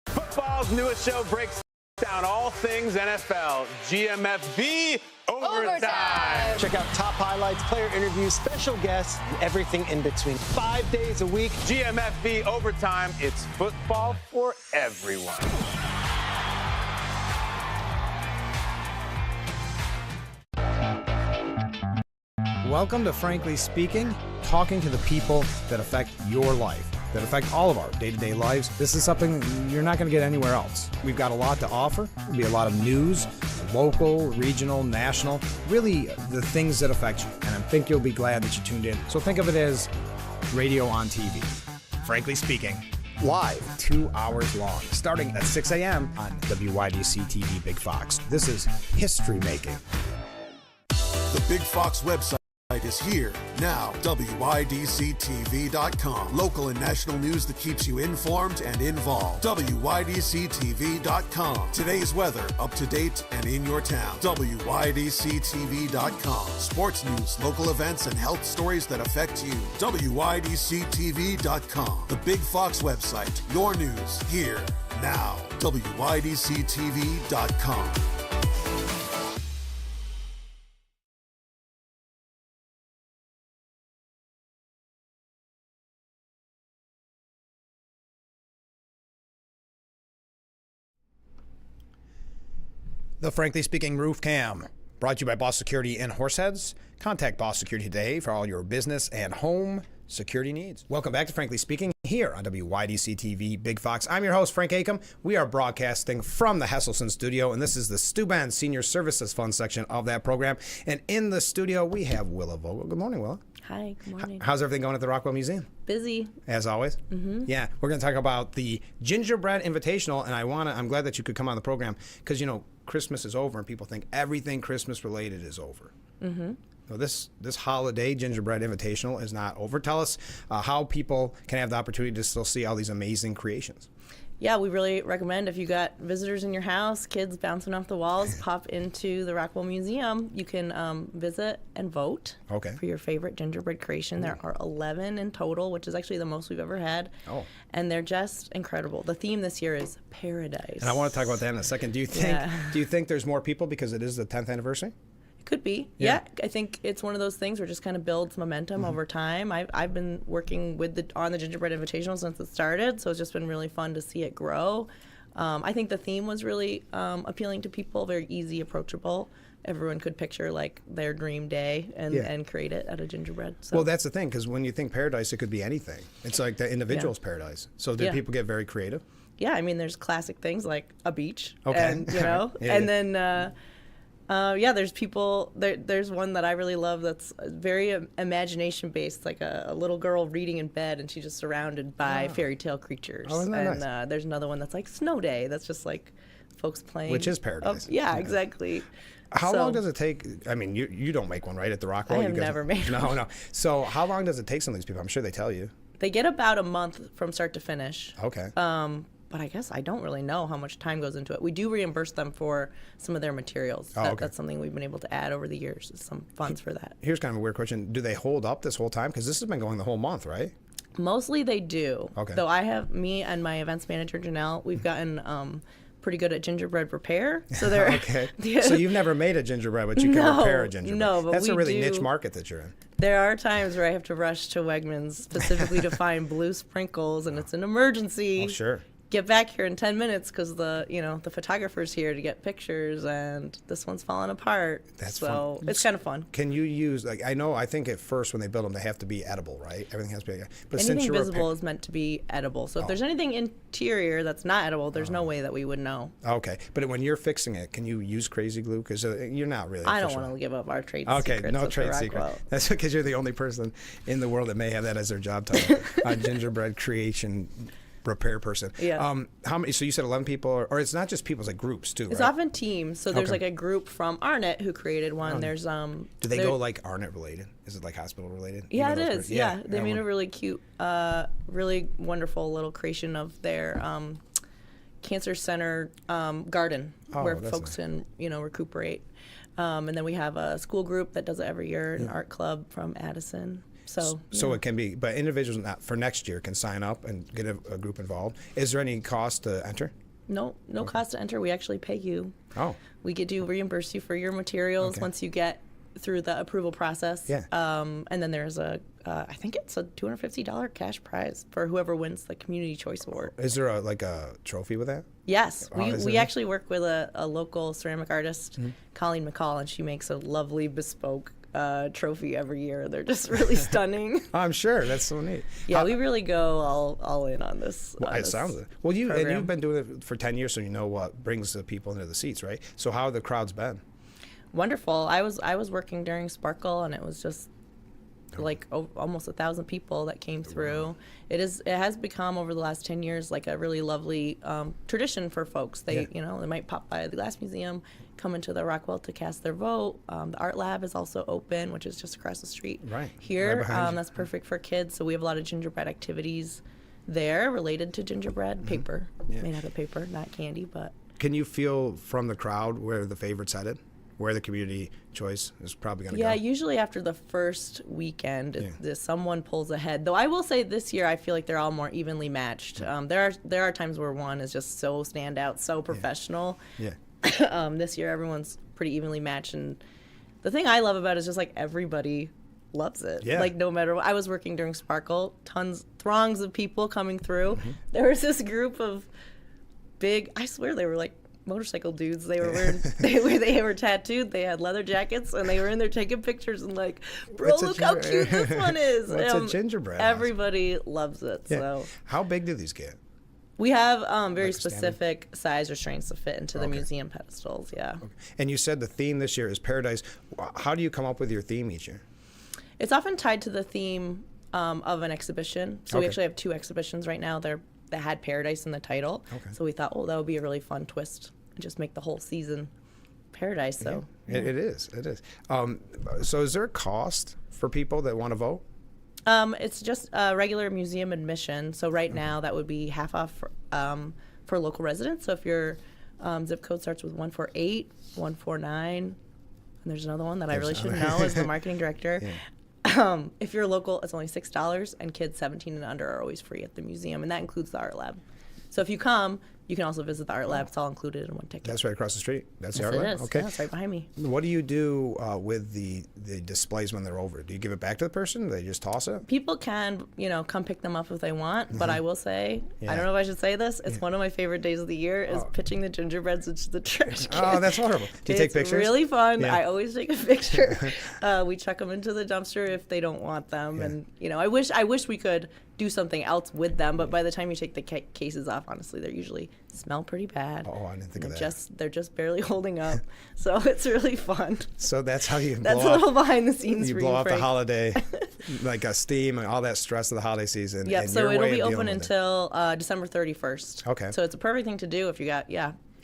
Football's newest show breaks down all things NFL. GMFB Overtime. Check out top highlights, player interviews, special guests, and everything in between. 5 days a week. GMFB Overtime. It's football for everyone. Welcome to Frankly Speaking, talking to the people that affect your life, that affect all of our day-to-day lives. This is something you're not going to get anywhere else. We've got a lot to offer. There'll be a lot of news, local, regional, national, really the things that affect you. And I think you'll be glad that you tuned in. So think of it as radio on TV. Frankly Speaking, live, 2 hours long, starting at 6 a.m. on WYDC TV Big Fox. This is history making. The Big Fox website is here now. WYDCTV.com. Local and national news that keeps you informed and involved. WYDCTV.com. Today's weather, up to date and in your town. WYDCTV.com. Sports news, local events, and health stories that affect you. WYDCTV.com. The Big Fox website. Your news here now. WYDCTV.com. The Frankly Speaking Roof Cam, brought to you by Boss Security in Horseheads. Contact Boss Security today for all your business and home security needs. Welcome back to Frankly Speaking here on WYDC TV Big Fox. I'm your host, Frank Acom. We are broadcasting from the Hesselson studio, and this is the Steuben Senior Services Fund section of that program. And in the studio, we have Willa Vogel. Good morning, Willa. Hi, good morning. How's everything going at the Rockwell Museum? Busy. As always? Mm-hmm. Yeah, we're going to talk about the Gingerbread Invitational, and I'm glad that you could come on the program because, Christmas is over and people think everything Christmas related is over. Mm-hmm. Well, this holiday gingerbread invitational is not over. Tell us how people can have the opportunity to still see all these amazing creations. Yeah, we really recommend if you got visitors in your house, kids bouncing off the walls, pop into the Rockwell Museum. You can visit and vote for your favorite gingerbread creation. There are 11 in total, which is actually the most we've ever had. Oh. And they're just incredible. The theme this year is paradise. And I want to talk about that in a second. Do you think there's more people because it is the 10th anniversary? Could be. Yeah. I think it's one of those things where it just kind of builds momentum over time. I've been working on the Gingerbread Invitational since it started, so it's just been really fun to see it grow. I think the theme was really appealing to people, very easy, approachable. Everyone could picture like their dream day and create it at a gingerbread. So. Well, that's the thing, because when you think paradise, it could be anything. It's like the individual's paradise. So did people get very creative? Yeah, I mean, there's classic things like a beach, and and then. There's people. There's one that I really love that's very imagination based, like a little girl reading in bed, and she's just surrounded by fairy tale creatures. Oh, isn't that nice? There's another one that's like snow day. That's just like folks playing, which is paradise. Exactly. How long does it take? I mean, you don't make one, right, at the Rockwell? I have never made one. No. So how long does it take some of these people? I'm sure they tell you. They get about a month from start to finish. Okay. But I guess I don't really know how much time goes into it. We do reimburse them for some of their materials. That's something we've been able to add over the years, is some funds for that. Here's kind of a weird question. Do they hold up this whole time? Because this has been going the whole month, right? Mostly they do. Okay. Though me and my events manager, Janelle, we've gotten pretty good at gingerbread repair. So they're okay. So you've never made a gingerbread, but you can repair a gingerbread. No, but that's a really niche market that you're in. There are times where I have to rush to Wegmans specifically to find blue sprinkles, and it's an emergency. Oh, sure. Get back here in 10 minutes because the photographer's here to get pictures, and this one's falling apart. That's so fun. It's kind of fun. Can you use, like, I think at first when they build them, they have to be edible, right? Everything has to be. But anything since visible is meant to be edible. So if there's anything interior that's not edible, there's no way that we would know. Okay, but when you're fixing it, can you use crazy glue? Because you're not really. I don't want to give up our trade secrets. Okay, no trade secret. That's because you're the only person in the world that may have that as their job title. Gingerbread creation repair person. Yeah. How many? So you said 11 people, or it's not just people, it's like groups too, It's right? often teams. So there's like a group from Arnett who created one. There's Do they go like Arnett related? Is it like hospital related? Yeah, it is. Yeah. They made a really cute, really wonderful little creation of their cancer center garden where folks can recuperate. And then we have a school group that does it every year, an art club from Addison. So it can be, but individuals for next year can sign up and get a group involved. Is there any cost to enter? No cost to enter. We actually pay you. Oh. We do reimburse you for your materials once you get through the approval process. Yeah. And then there's I think it's a $250 cash prize for whoever wins the Community Choice Award. Is there a trophy with that? Yes. We actually work with a local ceramic artist, Colleen McCall, and she makes a lovely bespoke trophy every year. They're just really stunning. I'm sure. That's so neat. Yeah, we really go all in on this. Well, it sounds it. Well, you've been doing it for 10 years, so you know what brings the people into the seats, right? So how have the crowds been? Wonderful. I was working during Sparkle, and it was just like almost 1,000 people that came through. Wow. It has become over the last 10 years like a really lovely tradition for folks. They they might pop by the Glass Museum, come into the Rockwell to cast their vote. The art lab is also open, which is just across the street here. Right that's perfect for kids. So we have a lot of gingerbread activities there related to gingerbread paper. Made out of paper, not candy, but. Can you feel from the crowd where the favorite's headed? Where the community choice is probably going to go? Yeah, usually after the first weekend, someone pulls ahead. Though I will say this year, I feel like they're all more evenly matched. There are times where one is just so standout, so professional. Yeah. This year, everyone's pretty evenly matched, and the thing I love about it is just like everybody loves it. Yeah. Like no matter what. I was working during Sparkle, throngs of people coming through. There was this group of I swear they were like motorcycle dudes. They were wearing they were tattooed, they had leather jackets, and they were in there taking pictures and like, bro, look how cute this one is. It's a gingerbread. Everybody loves it. Yeah. So how big do these get? We have very specific size restraints to fit into the museum pedestals. Yeah. Okay. And you said the theme this year is paradise. How do you come up with your theme each year? It's often tied to the theme of an exhibition. So we actually have 2 exhibitions right now. That had paradise in the title. So we thought, that would be a really fun twist and just make the whole season paradise. So It is. It is. So is there a cost for people that want to vote? it's just regular museum admission. So right now that would be half off for local residents. So if your zip code starts with 148, 149, and there's another one that I really should know as the marketing director. If you're local, it's only $6, and kids 17 and under are always free at the museum, and that includes the art lab. So if you come, you can also visit the art lab. It's all included in one ticket. That's right across the street. That's the Yes, art it lab? is. Okay. Yeah, it's right behind me. What do you do with the displays when they're over? Do you give it back to the person? Do they just toss it? People can, come pick them up if they want, but I will say, I don't know if I should say this, it's one of my favorite days of the year is pitching the gingerbreads into the trash can. Oh, that's horrible. Do you take pictures? It's really fun. Yeah. I always take a picture. We chuck them into the dumpster if they don't want them. Yeah. And, I wish we could do something else with them, but by the time you take the cases off, honestly, they usually smell pretty bad. Oh, I didn't think of that. They're just barely holding up. So it's really fun. So that's how you That's blow a little off, behind the scenes you for blow you, off the Frank. holiday, like steam and all that stress of the holiday season. Yep, and so your it'll way be of open dealing with it. until December 31st. Okay. So it's a perfect thing to do if you got,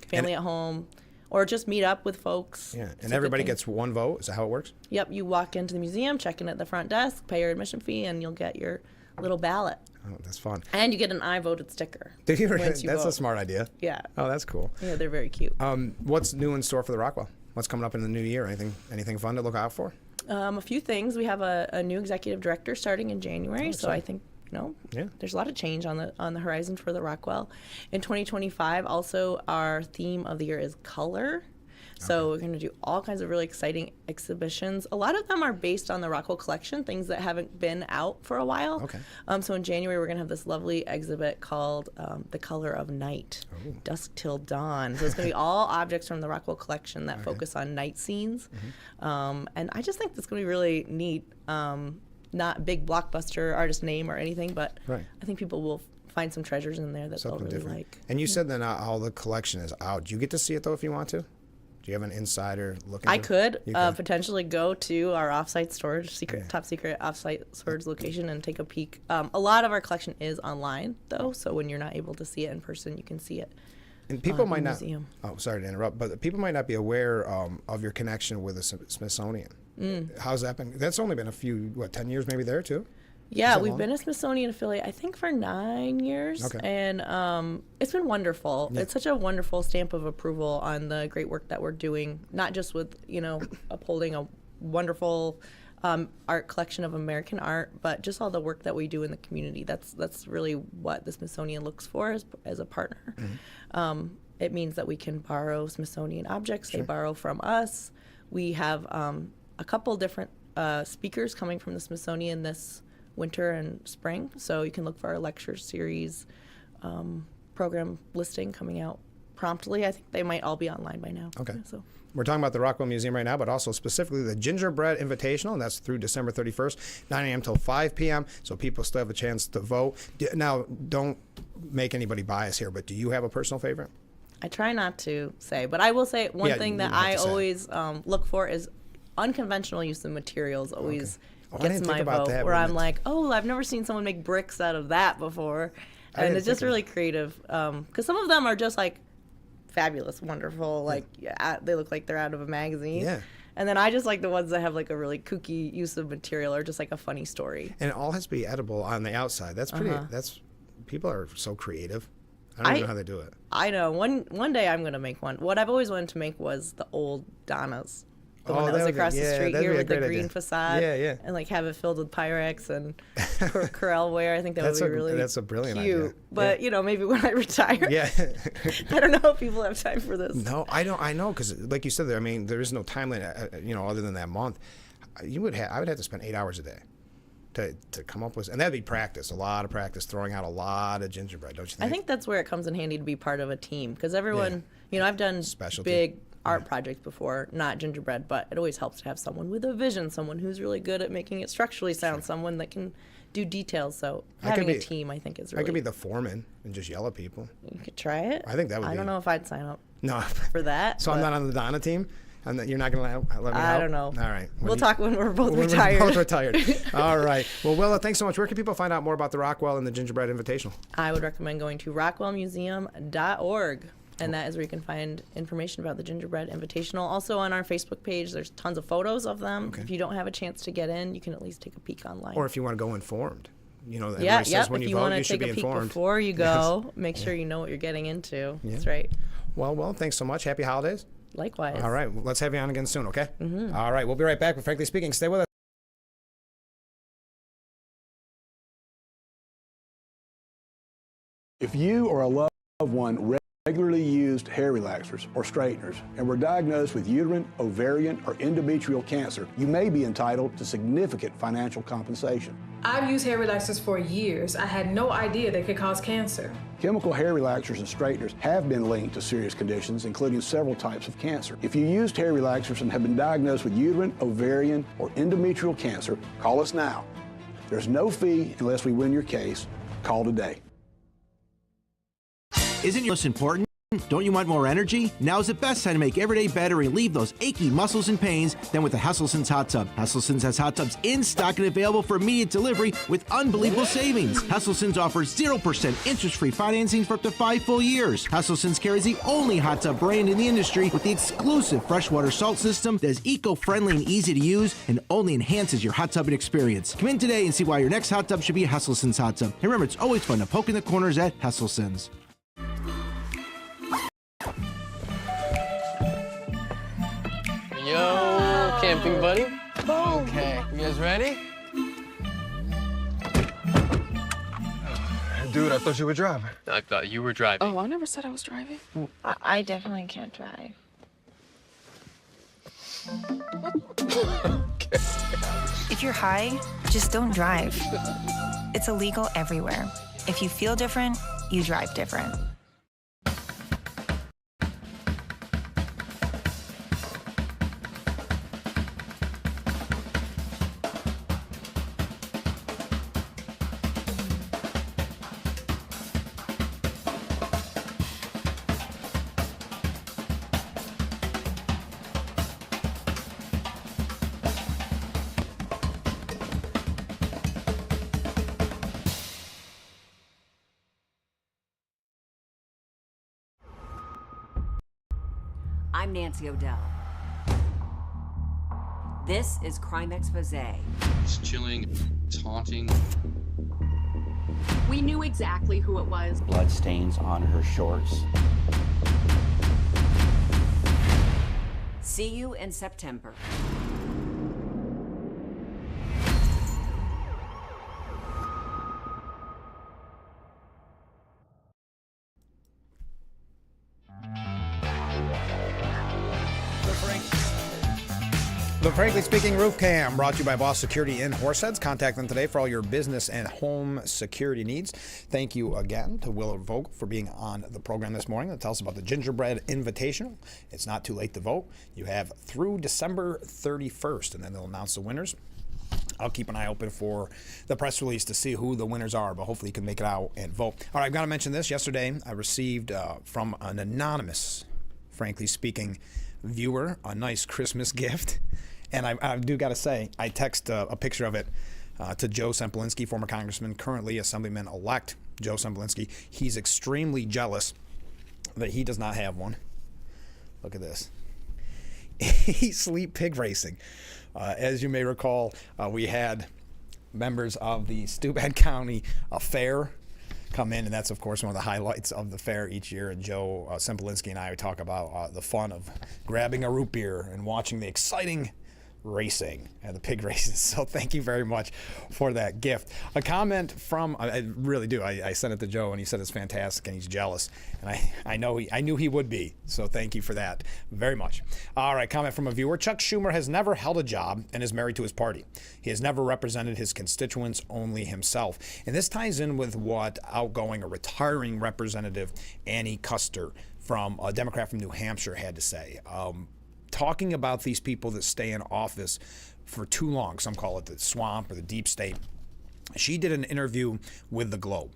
family at home, or just meet up with folks. Yeah, It's a and good everybody thing. gets one vote. Is that how it works? Yep, you walk into the museum, check in at the front desk, pay your admission fee, and you'll get your little ballot. Oh, that's fun. And you get an I voted sticker. Did you really? once you That's a vote. smart idea. Yeah. Oh, that's cool. Yeah, they're very cute. What's new in store for the Rockwell? What's coming up in the new year? Anything fun to look out for? A few things. We have a new executive director starting in January, so I think there's a lot of change on the horizon for the Rockwell. In 2025, also our theme of the year is color. So we're going to do all kinds of really exciting exhibitions. A lot of them are based on the Rockwell collection, things that haven't been out for a while. Okay. So in January, we're going to have this lovely exhibit called The Color of Night, Dusk Till Dawn. So it's going to be all objects from the Rockwell collection that focus on night scenes. And I just think that's going to be really neat. Not big blockbuster artist name or anything, but I think people will find some treasures in there that Something they'll really different. like. And you said that not all the collection is out. Do you get to see it though if you want to? Do you have an insider looking? I could potentially go to our offsite storage, top secret offsite storage location and take a peek. A lot of our collection is online though, so when you're not able to see it in person, you can see it. And people might in the not. museum. Oh, sorry to interrupt, but people might not be aware of your connection with the Smithsonian. How's that been? That's only been a few, 10 years maybe there too? Yeah, we've been a Smithsonian affiliate, I think, for 9 years. Okay. And it's been wonderful. Yeah. It's such a wonderful stamp of approval on the great work that we're doing, not just with, upholding a wonderful art collection of American art, but just all the work that we do in the community. That's really what the Smithsonian looks for as a partner. It means that we can borrow Smithsonian objects. They borrow from us. We have a couple different speakers coming from the Smithsonian this winter and spring, so you can look for our lecture series program listing coming out promptly. I think they might all be online by now. Okay. Yeah, so. We're talking about the Rockwell Museum right now, but also specifically the Gingerbread Invitational, and that's through December 31st, 9 a.m. till 5 p.m., so people still have a chance to vote. Now, don't make anybody bias here, but do you have a personal favorite? I try not to say, but I will say one thing that I always look for is unconventional use of materials always gets my vote, where I'm like, oh, I've never seen someone make bricks out of that before. And it's just really creative, because some of them are just like fabulous, wonderful, like they look like they're out of a magazine. Yeah. And then I just like the ones that have like a really kooky use of material or just like a funny story. And it all has to be edible on the outside. That's pretty, people are so creative. I don't even know how they do it. I know. One day I'm going to make one. What I've always wanted to make was the old Donnas. The one that was across the street here with the green facade. Yeah. And like have it filled with Pyrex and Corelle ware. I think that would be really That's a brilliant cute. idea. But, maybe when I retire. Yeah. I don't know if people have time for this. No, I don't. I know, because like you said, there is no time limit, other than that month. I would have to spend 8 hours a day to come up with, and that'd be practice, a lot of practice, throwing out a lot of gingerbread, don't you think? I think that's where it comes in handy to be part of a team, because everyone, I've done big art projects before, not gingerbread, but it always helps to have someone with a vision, someone who's really good at making it structurally sound, someone that can do details. So having a team, I think, is really... I could be the foreman and just yell at people. You could try it. I think that would be... I don't know if I'd sign up no. for that. So I'm not on the Donna team? And you're not going to let me know? I don't know. All right. We'll talk when we're both retired. We're both retired. All right. Well, Willa, thanks so much. Where can people find out more about the Rockwell and the Gingerbread Invitational? I would recommend going to rockwellmuseum.org. And that is where you can find information about the Gingerbread Invitational. Also on our Facebook page, there's tons of photos of them. Okay. If you don't have a chance to get in, you can at least take a peek online. Or if you want to go informed. You know, yeah, says when if you you vote, want you to should take be a peek informed. before you go, make sure you know what you're getting into. Yeah. That's right. Well, thanks so much. Happy holidays. Likewise. All right, well, let's have you on again soon, okay? Mm-hmm. All right, we'll be right back. But frankly speaking, stay with us. If you or a loved one regularly used hair relaxers or straighteners and were diagnosed with uterine, ovarian, or endometrial cancer, you may be entitled to significant financial compensation. I've used hair relaxers for years. I had no idea they could cause cancer. Chemical hair relaxers and straighteners have been linked to serious conditions, including several types of cancer. If you used hair relaxers and have been diagnosed with uterine, ovarian, or endometrial cancer, call us now. There's no fee unless we win your case. Call today. Isn't yours important? Don't you want more energy? Now's the best time to make every day better and relieve those achy muscles and pains than with the Hesselson's Hot Tub. Hesselson's has hot tubs in stock and available for immediate delivery with unbelievable savings. Hesselson's offers 0% interest-free financing for up to 5 full years. Hesselson's carries the only hot tub brand in the industry with the exclusive freshwater salt system that is eco-friendly and easy to use and only enhances your hot tubbing experience. Come in today and see why your next hot tub should be a Hesselson's hot tub. And remember, it's always fun to poke in the corners at Hesselson's. Yo, camping buddy. Okay, you guys ready? Dude, I thought you were driving. I thought you were driving. Oh, I never said I was driving. I definitely can't drive. If you're high, just don't drive. It's illegal everywhere. If you feel different, you drive different. I'm Nancy O'Dell. This is Crime Expose. It's chilling, taunting. We knew exactly who it was. Blood stains on her shorts. See you in September. The Frankly Speaking Roof Cam, brought to you by Boss Security in Horseheads. Contact them today for all your business and home security needs. Thank you again to Willard Vogel for being on the program this morning to tell us about the Gingerbread Invitational. It's not too late to vote. You have through December 31st, and then they'll announce the winners. I'll keep an eye open for the press release to see who the winners are, but hopefully you can make it out and vote. All right, I've got to mention this. Yesterday, I received from an anonymous, Frankly Speaking, viewer a nice Christmas gift. And I do got to say, I text a picture of it to Joe Semplinsky, former congressman, currently Assemblyman-elect Joe Semplinsky. He's extremely jealous that he does not have one. Look at this. Sleep pig racing. As you may recall, we had members of the Steuben County Fair come in, and that's, of course, one of the highlights of the fair each year. And Joe Semplinsky and I would talk about the fun of grabbing a root beer and watching the exciting racing and the pig races. So thank you very much for that gift. A comment from, I really do, I sent it to Joe and he said it's fantastic and he's jealous, and I knew he would be, so thank you for that very much. All right, comment from a viewer. Chuck Schumer has never held a job and is married to his party. He has never represented his constituents, only himself. And this ties in with what outgoing or retiring Representative Annie Kuster, from a Democrat from New Hampshire, had to say. Talking about these people that stay in office for too long, some call it the swamp or the deep state. She did an interview with the Globe.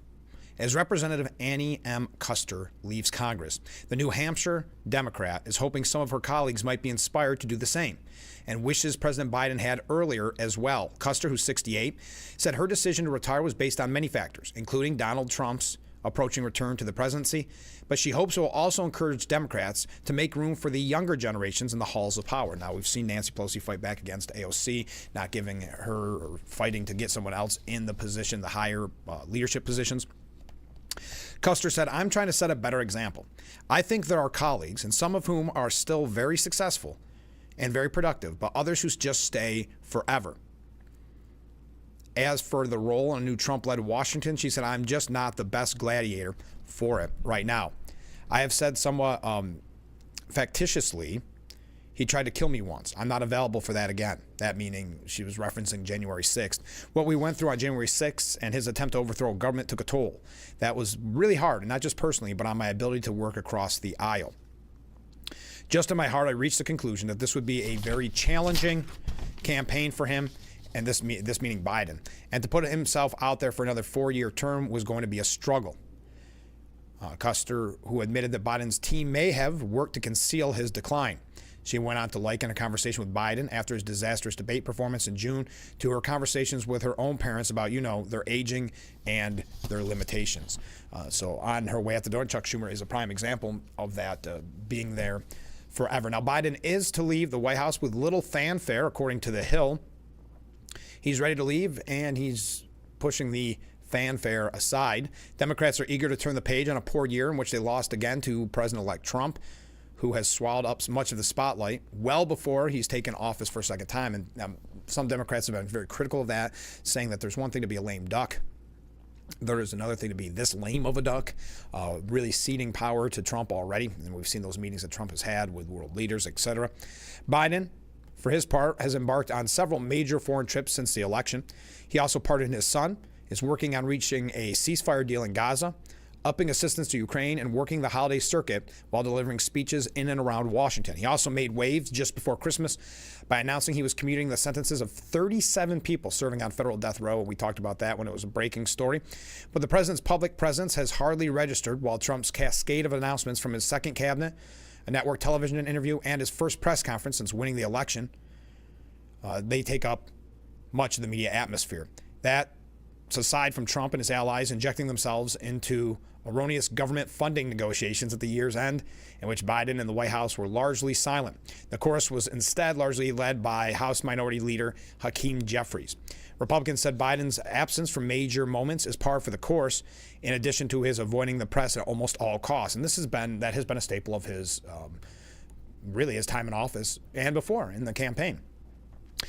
As Representative Annie M. Kuster leaves Congress, the New Hampshire Democrat is hoping some of her colleagues might be inspired to do the same, and wishes President Biden had earlier as well. Kuster, who's 68, said her decision to retire was based on many factors, including Donald Trump's approaching return to the presidency, but she hopes it will also encourage Democrats to make room for the younger generations in the halls of power. Now, we've seen Nancy Pelosi fight back against AOC, not giving her or fighting to get someone else in the position, the higher leadership positions. Custer said, I'm trying to set a better example. I think there are colleagues, and some of whom are still very successful and very productive, but others who just stay forever. As for the role in a new Trump-led Washington, she said, I'm just not the best gladiator for it right now. I have said somewhat factitiously, he tried to kill me once. I'm not available for that again. That meaning she was referencing January 6th. What we went through on January 6th and his attempt to overthrow government took a toll. That was really hard, and not just personally, but on my ability to work across the aisle. Just in my heart, I reached the conclusion that this would be a very challenging campaign for him, and this meaning Biden. And to put himself out there for another 4-year term was going to be a struggle. Custer, who admitted that Biden's team may have worked to conceal his decline. She went on to liken a conversation with Biden after his disastrous debate performance in June to her conversations with her own parents about, their aging and their limitations. So on her way out the door, Chuck Schumer is a prime example of that, being there forever. Now, Biden is to leave the White House with little fanfare, according to The Hill. He's ready to leave, and he's pushing the fanfare aside. Democrats are eager to turn the page on a poor year in which they lost again to President-elect Trump, who has swallowed up much of the spotlight well before he's taken office for a second time. And some Democrats have been very critical of that, saying that there's one thing to be a lame duck. There is another thing to be this lame of a duck, really ceding power to Trump already. And we've seen those meetings that Trump has had with world leaders, etc. Biden, for his part, has embarked on several major foreign trips since the election. He also pardoned his son, is working on reaching a ceasefire deal in Gaza, upping assistance to Ukraine, and working the holiday circuit while delivering speeches in and around Washington. He also made waves just before Christmas by announcing he was commuting the sentences of 37 people serving on federal death row. We talked about that when it was a breaking story. But the president's public presence has hardly registered, while Trump's cascade of announcements from his second cabinet, a network television interview, and his first press conference since winning the election, they take up much of the media atmosphere. That's aside from Trump and his allies injecting themselves into erroneous government funding negotiations at the year's end, in which Biden and the White House were largely silent. The chorus was instead largely led by House Minority Leader Hakeem Jeffries. Republicans said Biden's absence from major moments is par for the course, in addition to his avoiding the press at almost all costs. And that has been a staple of his, really his time in office and before in the campaign.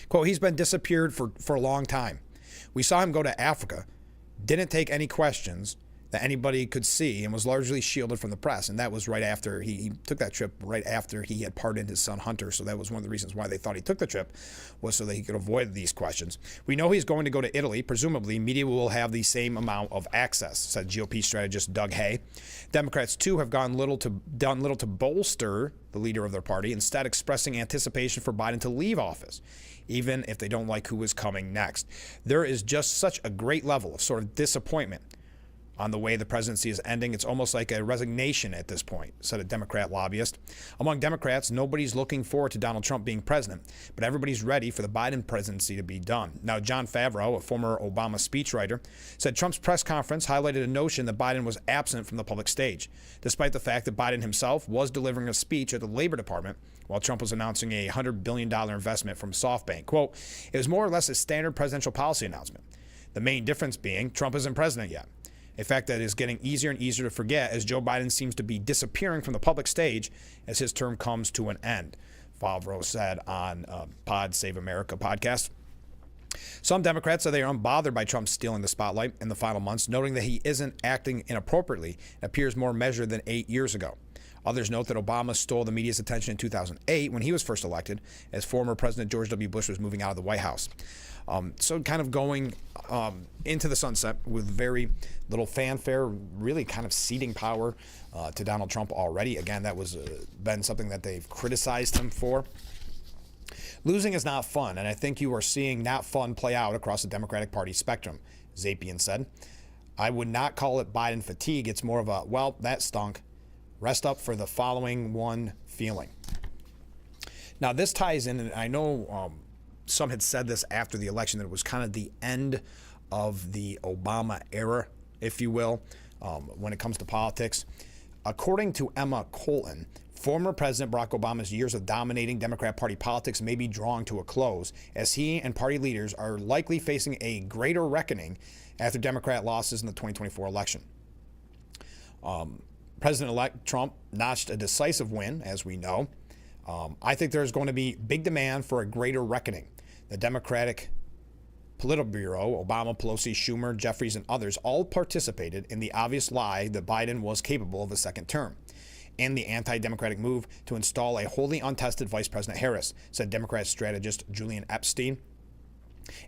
Quote, he's been disappeared for a long time. We saw him go to Africa, didn't take any questions that anybody could see, and was largely shielded from the press. And that was right after he took that trip, right after he had pardoned his son Hunter. So that was one of the reasons why they thought he took the trip, was so that he could avoid these questions. We know he's going to go to Italy. Presumably, media will have the same amount of access, said GOP strategist Doug Hay. Democrats, too, have done little to bolster the leader of their party, instead expressing anticipation for Biden to leave office, even if they don't like who is coming next. There is just such a great level of sort of disappointment on the way the presidency is ending. It's almost like a resignation at this point, said a Democrat lobbyist. Among Democrats, nobody's looking forward to Donald Trump being president, but everybody's ready for the Biden presidency to be done. Now, John Favreau, a former Obama speechwriter, said Trump's press conference highlighted a notion that Biden was absent from the public stage, despite the fact that Biden himself was delivering a speech at the Labor Department while Trump was announcing a $100 billion investment from SoftBank. Quote, it was more or less a standard presidential policy announcement. The main difference being Trump isn't president yet. A fact that is getting easier and easier to forget as Joe Biden seems to be disappearing from the public stage as his term comes to an end, Favreau said on Pod Save America podcast. Some Democrats say they are unbothered by Trump stealing the spotlight in the final months, noting that he isn't acting inappropriately and appears more measured than 8 years ago. Others note that Obama stole the media's attention in 2008 when he was first elected, as former President George W. Bush was moving out of the White House. So kind of going into the sunset with very little fanfare, really kind of ceding power to Donald Trump already. Again, that was been something that they've criticized him for. Losing is not fun, and I think you are seeing not fun play out across the Democratic Party spectrum, Zapien said. I would not call it Biden fatigue. It's more of a, well, that stunk. Rest up for the following one feeling. Now, this ties in, and I know some had said this after the election, that it was kind of the end of the Obama era, if you will. when it comes to politics. According to Emma Colton, former President Barack Obama's years of dominating Democrat Party politics may be drawing to a close, as he and party leaders are likely facing a greater reckoning after Democrat losses in the 2024 election. President-elect Trump notched a decisive win, as we know. I think there's going to be big demand for a greater reckoning. The Democratic Politburo, Obama, Pelosi, Schumer, Jeffries, and others all participated in the obvious lie that Biden was capable of a second term, and the anti-democratic move to install a wholly untested Vice President Harris, said Democrat strategist Julian Epstein.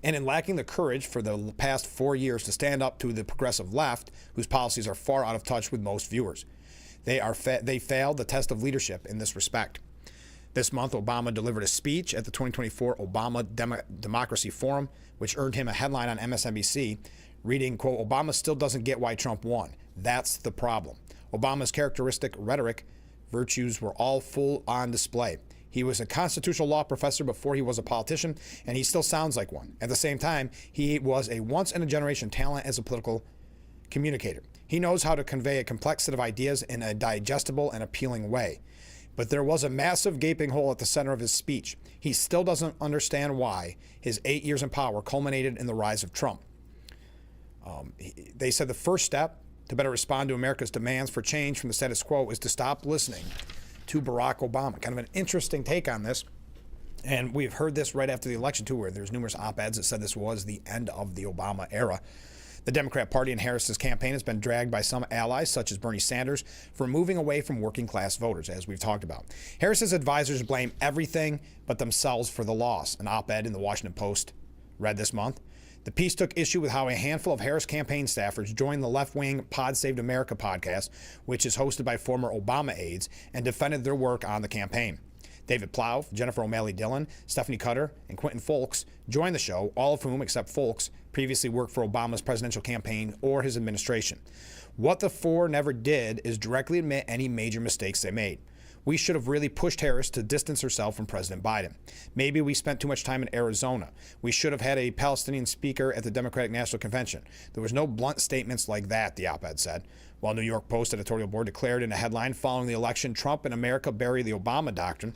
And in lacking the courage for the past 4 years to stand up to the progressive left, whose policies are far out of touch with most viewers. They failed the test of leadership in this respect. This month, Obama delivered a speech at the 2024 Obama Democracy Forum, which earned him a headline on MSNBC, reading, quote, "Obama still doesn't get why Trump won. That's the problem." Obama's characteristic rhetoric virtues were all full on display. He was a constitutional law professor before he was a politician, and he still sounds like one. At the same time, he was a once-in-a-generation talent as a political communicator. He knows how to convey a complex set of ideas in a digestible and appealing way. But there was a massive gaping hole at the center of his speech. He still doesn't understand why his 8 years in power culminated in the rise of Trump. They said the first step to better respond to America's demands for change from the status quo is to stop listening to Barack Obama. Kind of an interesting take on this. And we've heard this right after the election, too, where there's numerous op-eds that said this was the end of the Obama era. The Democrat Party and Harris's campaign has been dragged by some allies, such as Bernie Sanders, for moving away from working-class voters, as we've talked about. Harris's advisors blame everything but themselves for the loss, an op-ed in the Washington Post read this month. The piece took issue with how a handful of Harris campaign staffers joined the left-wing Pod Saved America podcast, which is hosted by former Obama aides, and defended their work on the campaign. David Plouffe, Jennifer O'Malley Dillon, Stephanie Cutter, and Quentin Folks joined the show, all of whom, except Folks, previously worked for Obama's presidential campaign or his administration. What the four never did is directly admit any major mistakes they made. We should have really pushed Harris to distance herself from President Biden. Maybe we spent too much time in Arizona. We should have had a Palestinian speaker at the Democratic National Convention. There was no blunt statements like that, the op-ed said. While New York Post editorial board declared in a headline following the election, Trump and America bury the Obama doctrine.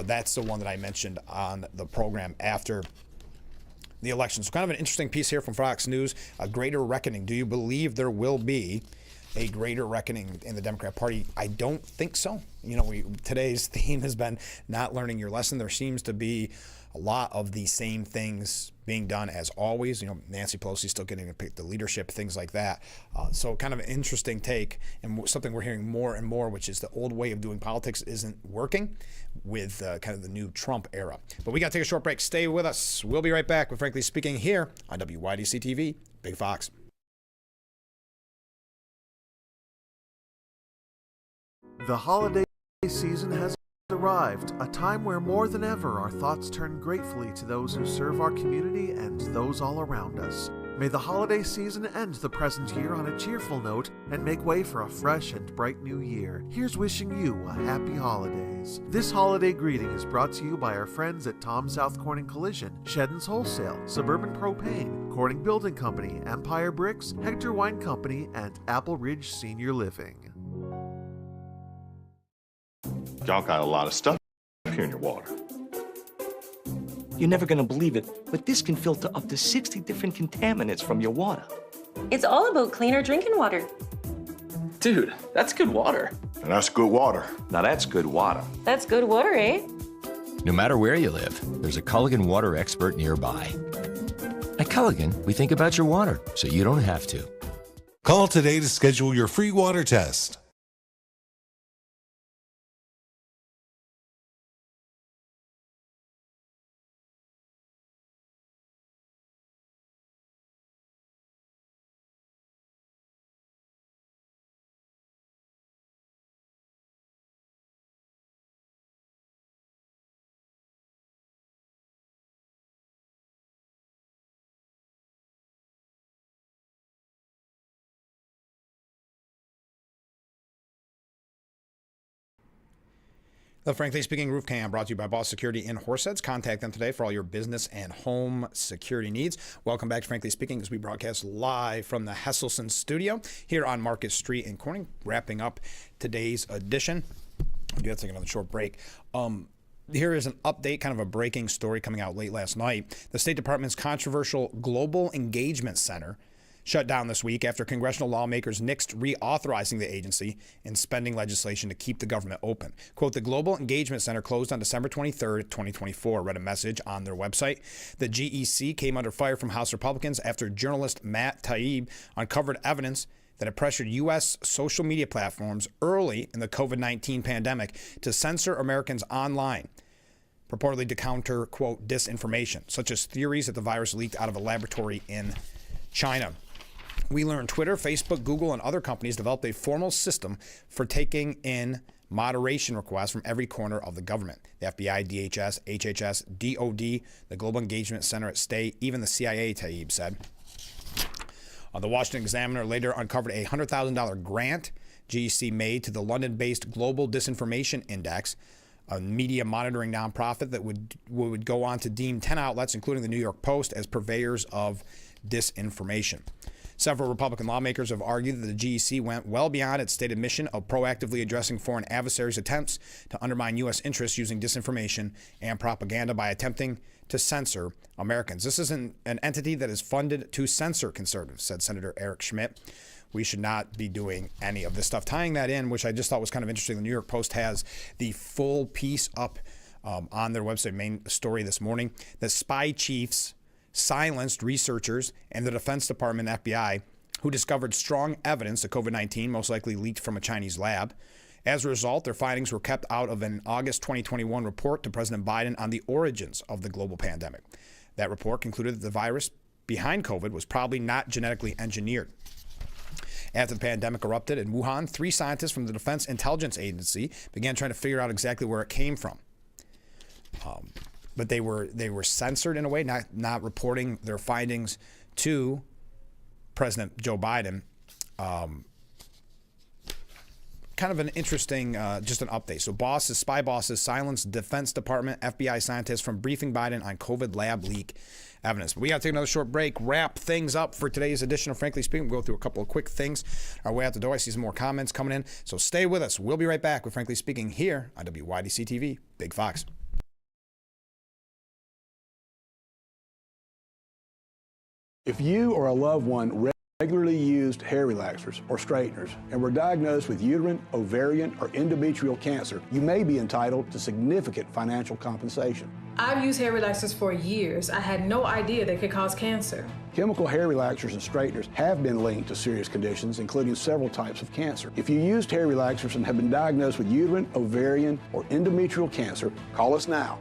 That's the one that I mentioned on the program after the election. So kind of an interesting piece here from Fox News, a greater reckoning. Do you believe there will be a greater reckoning in the Democrat Party? I don't think so. You know, today's theme has been not learning your lesson. There seems to be a lot of the same things being done as always. You know, Nancy Pelosi still getting to pick the leadership, things like that. So kind of an interesting take, and something we're hearing more and more, which is the old way of doing politics isn't working with kind of the new Trump era. But we got to take a short break. Stay with us. We'll be right back with Frankly Speaking here on WYDC TV, Big Fox. The holiday season has arrived, a time where more than ever our thoughts turn gratefully to those who serve our community and those all around us. May the holiday season end the present year on a cheerful note and make way for a fresh and bright new year. Here's wishing you a happy holidays. This holiday greeting is brought to you by our friends at Tom South Corning Collision, Sheddon's Wholesale, Suburban Propane, Corning Building Company, Empire Bricks, Hector Wine Company, and Apple Ridge Senior Living. Y'all got a lot of stuff here in your water. You're never gonna believe it, but this can filter up to 60 different contaminants from your water. It's all about cleaner drinking water. Dude, that's good water. And that's good water. Now that's good water. That's good water, eh? No matter where you live, there's a Culligan water expert nearby. At Culligan, we think about your water, so you don't have to. Call today to schedule your free water test. The Frankly Speaking Roof Cam brought to you by Boss Security in Horseheads. Contact them today for all your business and home security needs. Welcome back to Frankly Speaking as we broadcast live from the Hesselson studio here on Market Street in Corning, wrapping up today's edition. We do have to take another short break. Here is an update, kind of a breaking story coming out late last night. The State Department's controversial Global Engagement Center shut down this week after congressional lawmakers nixed reauthorizing the agency and spending legislation to keep the government open. Quote, the Global Engagement Center closed on December 23rd, 2024, read a message on their website. The GEC came under fire from House Republicans after journalist Matt Taibbi uncovered evidence that it pressured U.S. social media platforms early in the COVID-19 pandemic to censor Americans online, purportedly to counter, quote, disinformation, such as theories that the virus leaked out of a laboratory in China. We learned Twitter, Facebook, Google, and other companies developed a formal system for taking in moderation requests from every corner of the government. The FBI, DHS, HHS, DOD, the Global Engagement Center at State, even the CIA, Taibbi said. The Washington Examiner later uncovered a $100,000 grant GEC made to the London-based Global Disinformation Index, a media monitoring nonprofit that would go on to deem 10 outlets, including the New York Post, as purveyors of disinformation. Several Republican lawmakers have argued that the GEC went well beyond its stated mission of proactively addressing foreign adversaries' attempts to undermine U.S. interests using disinformation and propaganda by attempting to censor Americans. This is an entity that is funded to censor conservatives, said Senator Eric Schmidt. We should not be doing any of this stuff. Tying that in, which I just thought was kind of interesting, the New York Post has the full piece up on their website, main story this morning, that spy chiefs silenced researchers and the Defense Department FBI who discovered strong evidence that COVID-19 most likely leaked from a Chinese lab. As a result, their findings were kept out of an August 2021 report to President Biden on the origins of the global pandemic. That report concluded that the virus behind COVID was probably not genetically engineered. After the pandemic erupted in Wuhan, 3 scientists from the Defense Intelligence Agency began trying to figure out exactly where it came from. But they were censored in a way, not reporting their findings to President Joe Biden. Kind of an interesting, just an update. So spy bosses silenced Defense Department FBI scientists from briefing Biden on COVID lab leak evidence. But we got to take another short break, wrap things up for today's edition of Frankly Speaking. We'll go through a couple of quick things our way out the door. I see some more comments coming in. So stay with us. We'll be right back with Frankly Speaking here on WYDC TV, Big Fox. If you or a loved one regularly used hair relaxers or straighteners and were diagnosed with uterine, ovarian, or endometrial cancer, you may be entitled to significant financial compensation. I've used hair relaxers for years. I had no idea they could cause cancer. Chemical hair relaxers and straighteners have been linked to serious conditions, including several types of cancer. If you used hair relaxers and have been diagnosed with uterine, ovarian, or endometrial cancer, call us now.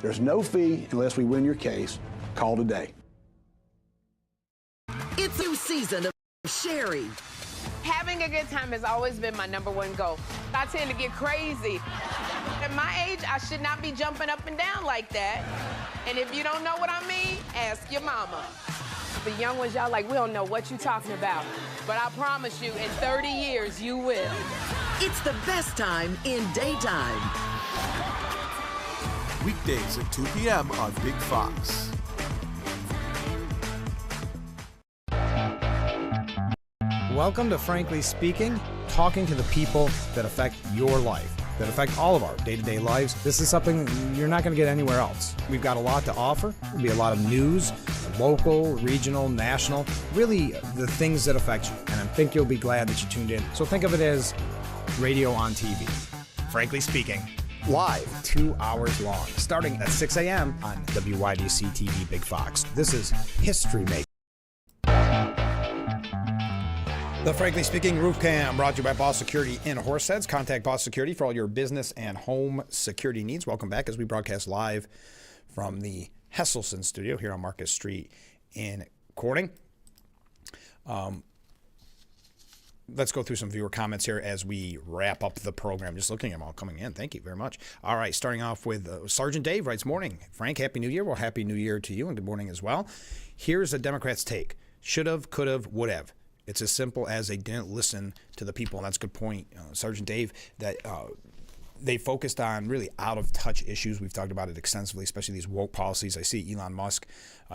There's no fee unless we win your case. Call today. It's a new season of Sherry. Having a good time has always been my #1 goal. I tend to get crazy. At my age, I should not be jumping up and down like that. And if you don't know what I mean, ask your mama. The young ones, y'all like, we don't know what you talking about. But I promise you, in 30 years, you will. It's the best time in daytime. Weekdays at 2 p.m. on Big Fox. Welcome to Frankly Speaking, talking to the people that affect your life, that affect all of our day-to-day lives. This is something you're not going to get anywhere else. We've got a lot to offer. There'll be a lot of news, local, regional, national, really the things that affect you. And I think you'll be glad that you tuned in. So think of it as radio on TV. Frankly Speaking, live, 2 hours long, starting at 6 a.m. on WYDC TV Big Fox. This is History Making. The Frankly Speaking Roof Cam brought to you by Boss Security in Horseheads. Contact Boss Security for all your business and home security needs. Welcome back as we broadcast live from the Hesselson studio here on Market Street in Corning. Let's go through some viewer comments here as we wrap up the program. Just looking at them all coming in. Thank you very much. All right, starting off with Sergeant Dave writes, morning. Frank, Happy New Year. Well, Happy New Year to you and good morning as well. Here's a Democrat's take. Should have, could have, would have. It's as simple as they didn't listen to the people, and that's a good point, Sergeant Dave, that they focused on really out-of-touch issues. We've talked about it extensively, especially these woke policies. I see Elon Musk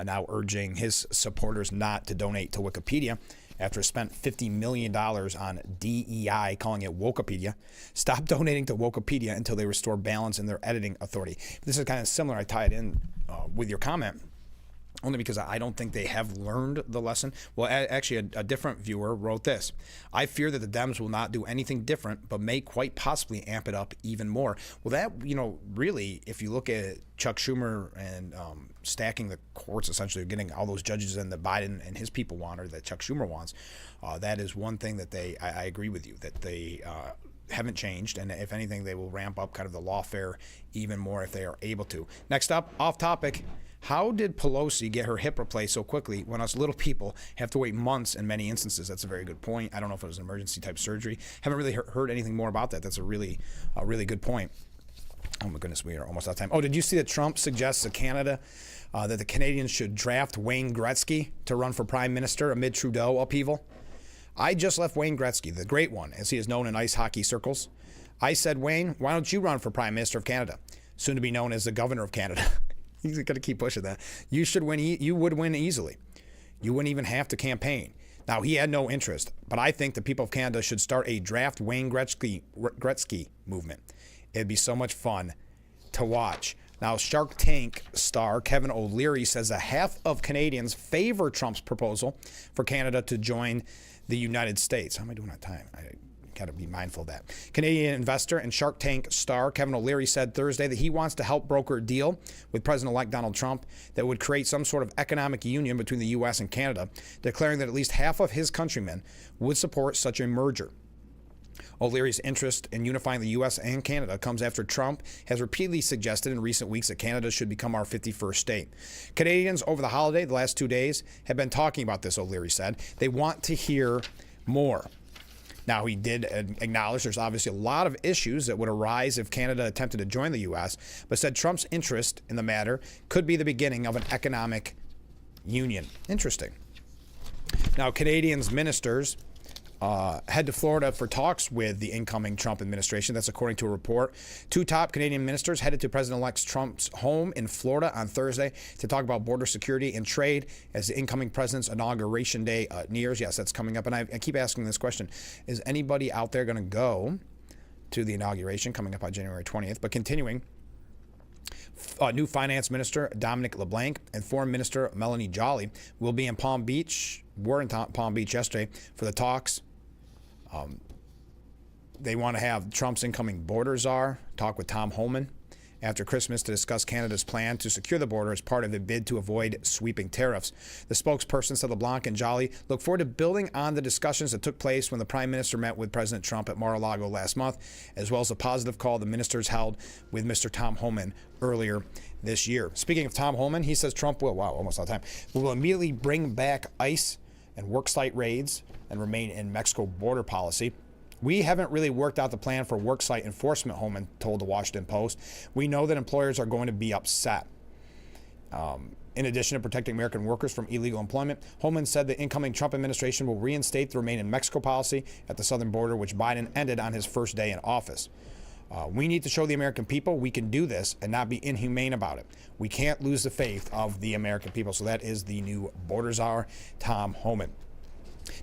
now urging his supporters not to donate to Wikipedia after it spent $50 million on DEI, calling it Wokepedia. Stop donating to Wikipedia until they restore balance in their editing authority. This is kind of similar. I tie it in with your comment, only because I don't think they have learned the lesson. Well, actually, a different viewer wrote this. I fear that the Dems will not do anything different, but may quite possibly amp it up even more. Well, that, really, if you look at Chuck Schumer and stacking the courts, essentially getting all those judges in that Biden and his people want, or that Chuck Schumer wants, that is one thing that I agree with you, that they haven't changed, and if anything, they will ramp up kind of the lawfare even more if they are able to. Next up, off topic. How did Pelosi get her hip replaced so quickly when us little people have to wait months in many instances? That's a very good point. I don't know if it was an emergency type surgery. Haven't really heard anything more about that. That's a really good point. Oh my goodness, we are almost out of time. Oh, did you see that Trump suggests to Canada that the Canadians should draft Wayne Gretzky to run for prime minister amid Trudeau upheaval? I just left Wayne Gretzky, the great one, as he is known in ice hockey circles. I said, Wayne, why don't you run for prime minister of Canada, soon to be known as the governor of Canada? He's going to keep pushing that. You should win. You would win easily. You wouldn't even have to campaign. Now, he had no interest, but I think the people of Canada should start a draft Wayne Gretzky movement. It'd be so much fun to watch. Now, Shark Tank star Kevin O'Leary says that half of Canadians favor Trump's proposal for Canada to join the United States. How am I doing on time? I got to be mindful of that. Canadian investor and Shark Tank star Kevin O'Leary said Thursday that he wants to help broker a deal with President-elect Donald Trump that would create some sort of economic union between the U.S. and Canada, declaring that at least half of his countrymen would support such a merger. O'Leary's interest in unifying the U.S. and Canada comes after Trump has repeatedly suggested in recent weeks that Canada should become our 51st state. Canadians over the holiday, the last 2 days, have been talking about this, O'Leary said. They want to hear more. Now, he did acknowledge there's obviously a lot of issues that would arise if Canada attempted to join the U.S., but said Trump's interest in the matter could be the beginning of an economic union. Interesting. Now, Canadians ministers head to Florida for talks with the incoming Trump administration. That's according to a report. 2 top Canadian ministers headed to President-elect Trump's home in Florida on Thursday to talk about border security and trade as the incoming president's inauguration day nears. Yes, that's coming up. And I keep asking this question. Is anybody out there going to go to the inauguration coming up on January 20th? But continuing, new finance minister Dominic LeBlanc and foreign minister Melanie Joly will be in Palm Beach. Were in Palm Beach yesterday for the talks. They want to have Trump's incoming border czar talk with Tom Homan after Christmas to discuss Canada's plan to secure the border as part of a bid to avoid sweeping tariffs. The spokesperson said LeBlanc and Joly look forward to building on the discussions that took place when the Prime Minister met with President Trump at Mar-a-Lago last month, as well as a positive call the ministers held with Mr. Tom Homan earlier this year. Speaking of Tom Homan, he says Trump will, almost out of time, will immediately bring back ICE and worksite raids and remain in Mexico border policy. We haven't really worked out the plan for worksite enforcement, Homan told the Washington Post. We know that employers are going to be upset. In addition to protecting American workers from illegal employment, Homan said the incoming Trump administration will reinstate the remain in Mexico policy at the southern border, which Biden ended on his first day in office. We need to show the American people we can do this and not be inhumane about it. We can't lose the faith of the American people. So that is the new border czar, Tom Homan.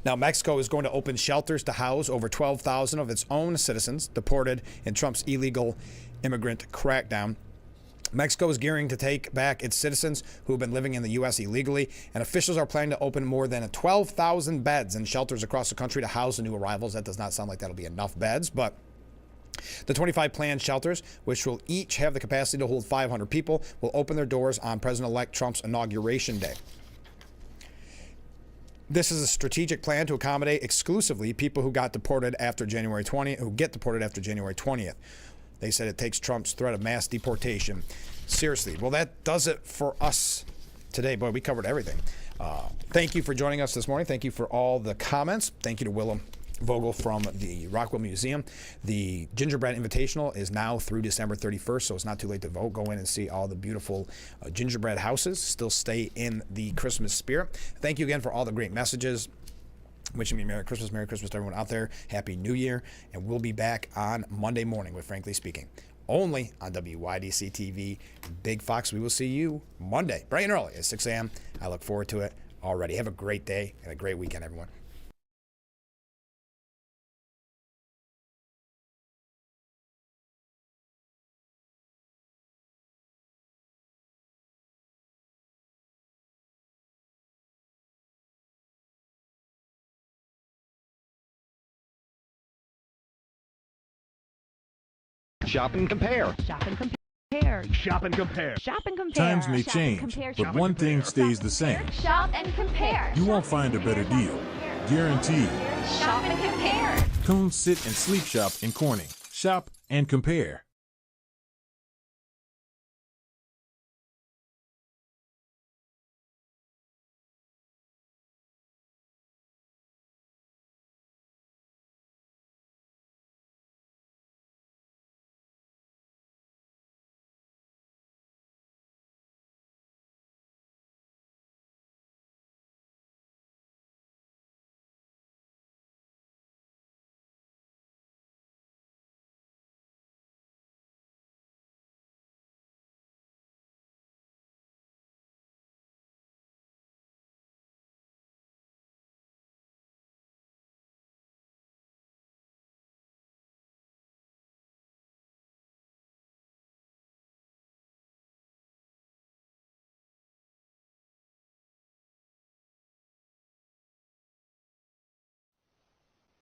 Now, Mexico is going to open shelters to house over 12,000 of its own citizens deported in Trump's illegal immigrant crackdown. Mexico is gearing to take back its citizens who have been living in the U.S. illegally, and officials are planning to open more than 12,000 beds in shelters across the country to house the new arrivals. That does not sound like that'll be enough beds, but the 25 planned shelters, which will each have the capacity to hold 500 people, will open their doors on President-elect Trump's inauguration day. This is a strategic plan to accommodate exclusively people who got deported after January 20th, who get deported after January 20th. They said it takes Trump's threat of mass deportation seriously. Well, that does it for us today. Boy, we covered everything. Thank you for joining us this morning. Thank you for all the comments. Thank you to Willem Vogel from the Rockwell Museum. The Gingerbread Invitational is now through December 31st, so it's not too late to vote. Go in and see all the beautiful gingerbread houses. Still stay in the Christmas spirit. Thank you again for all the great messages. Wishing me Merry Christmas to everyone out there. Happy New Year. And we'll be back on Monday morning with Frankly Speaking. Only on WYDC TV. Big Fox, we will see you Monday, bright and early at 6 a.m. I look forward to it already. Have a great day and a great weekend, everyone. Shop and compare. Shop and compare. Shop and compare. Shop and compare. Times may change, but one thing stays the same. Shop and compare. You won't find a better deal. Guaranteed. Shop and compare. Come sit and sleep shop in Corning. Shop and compare.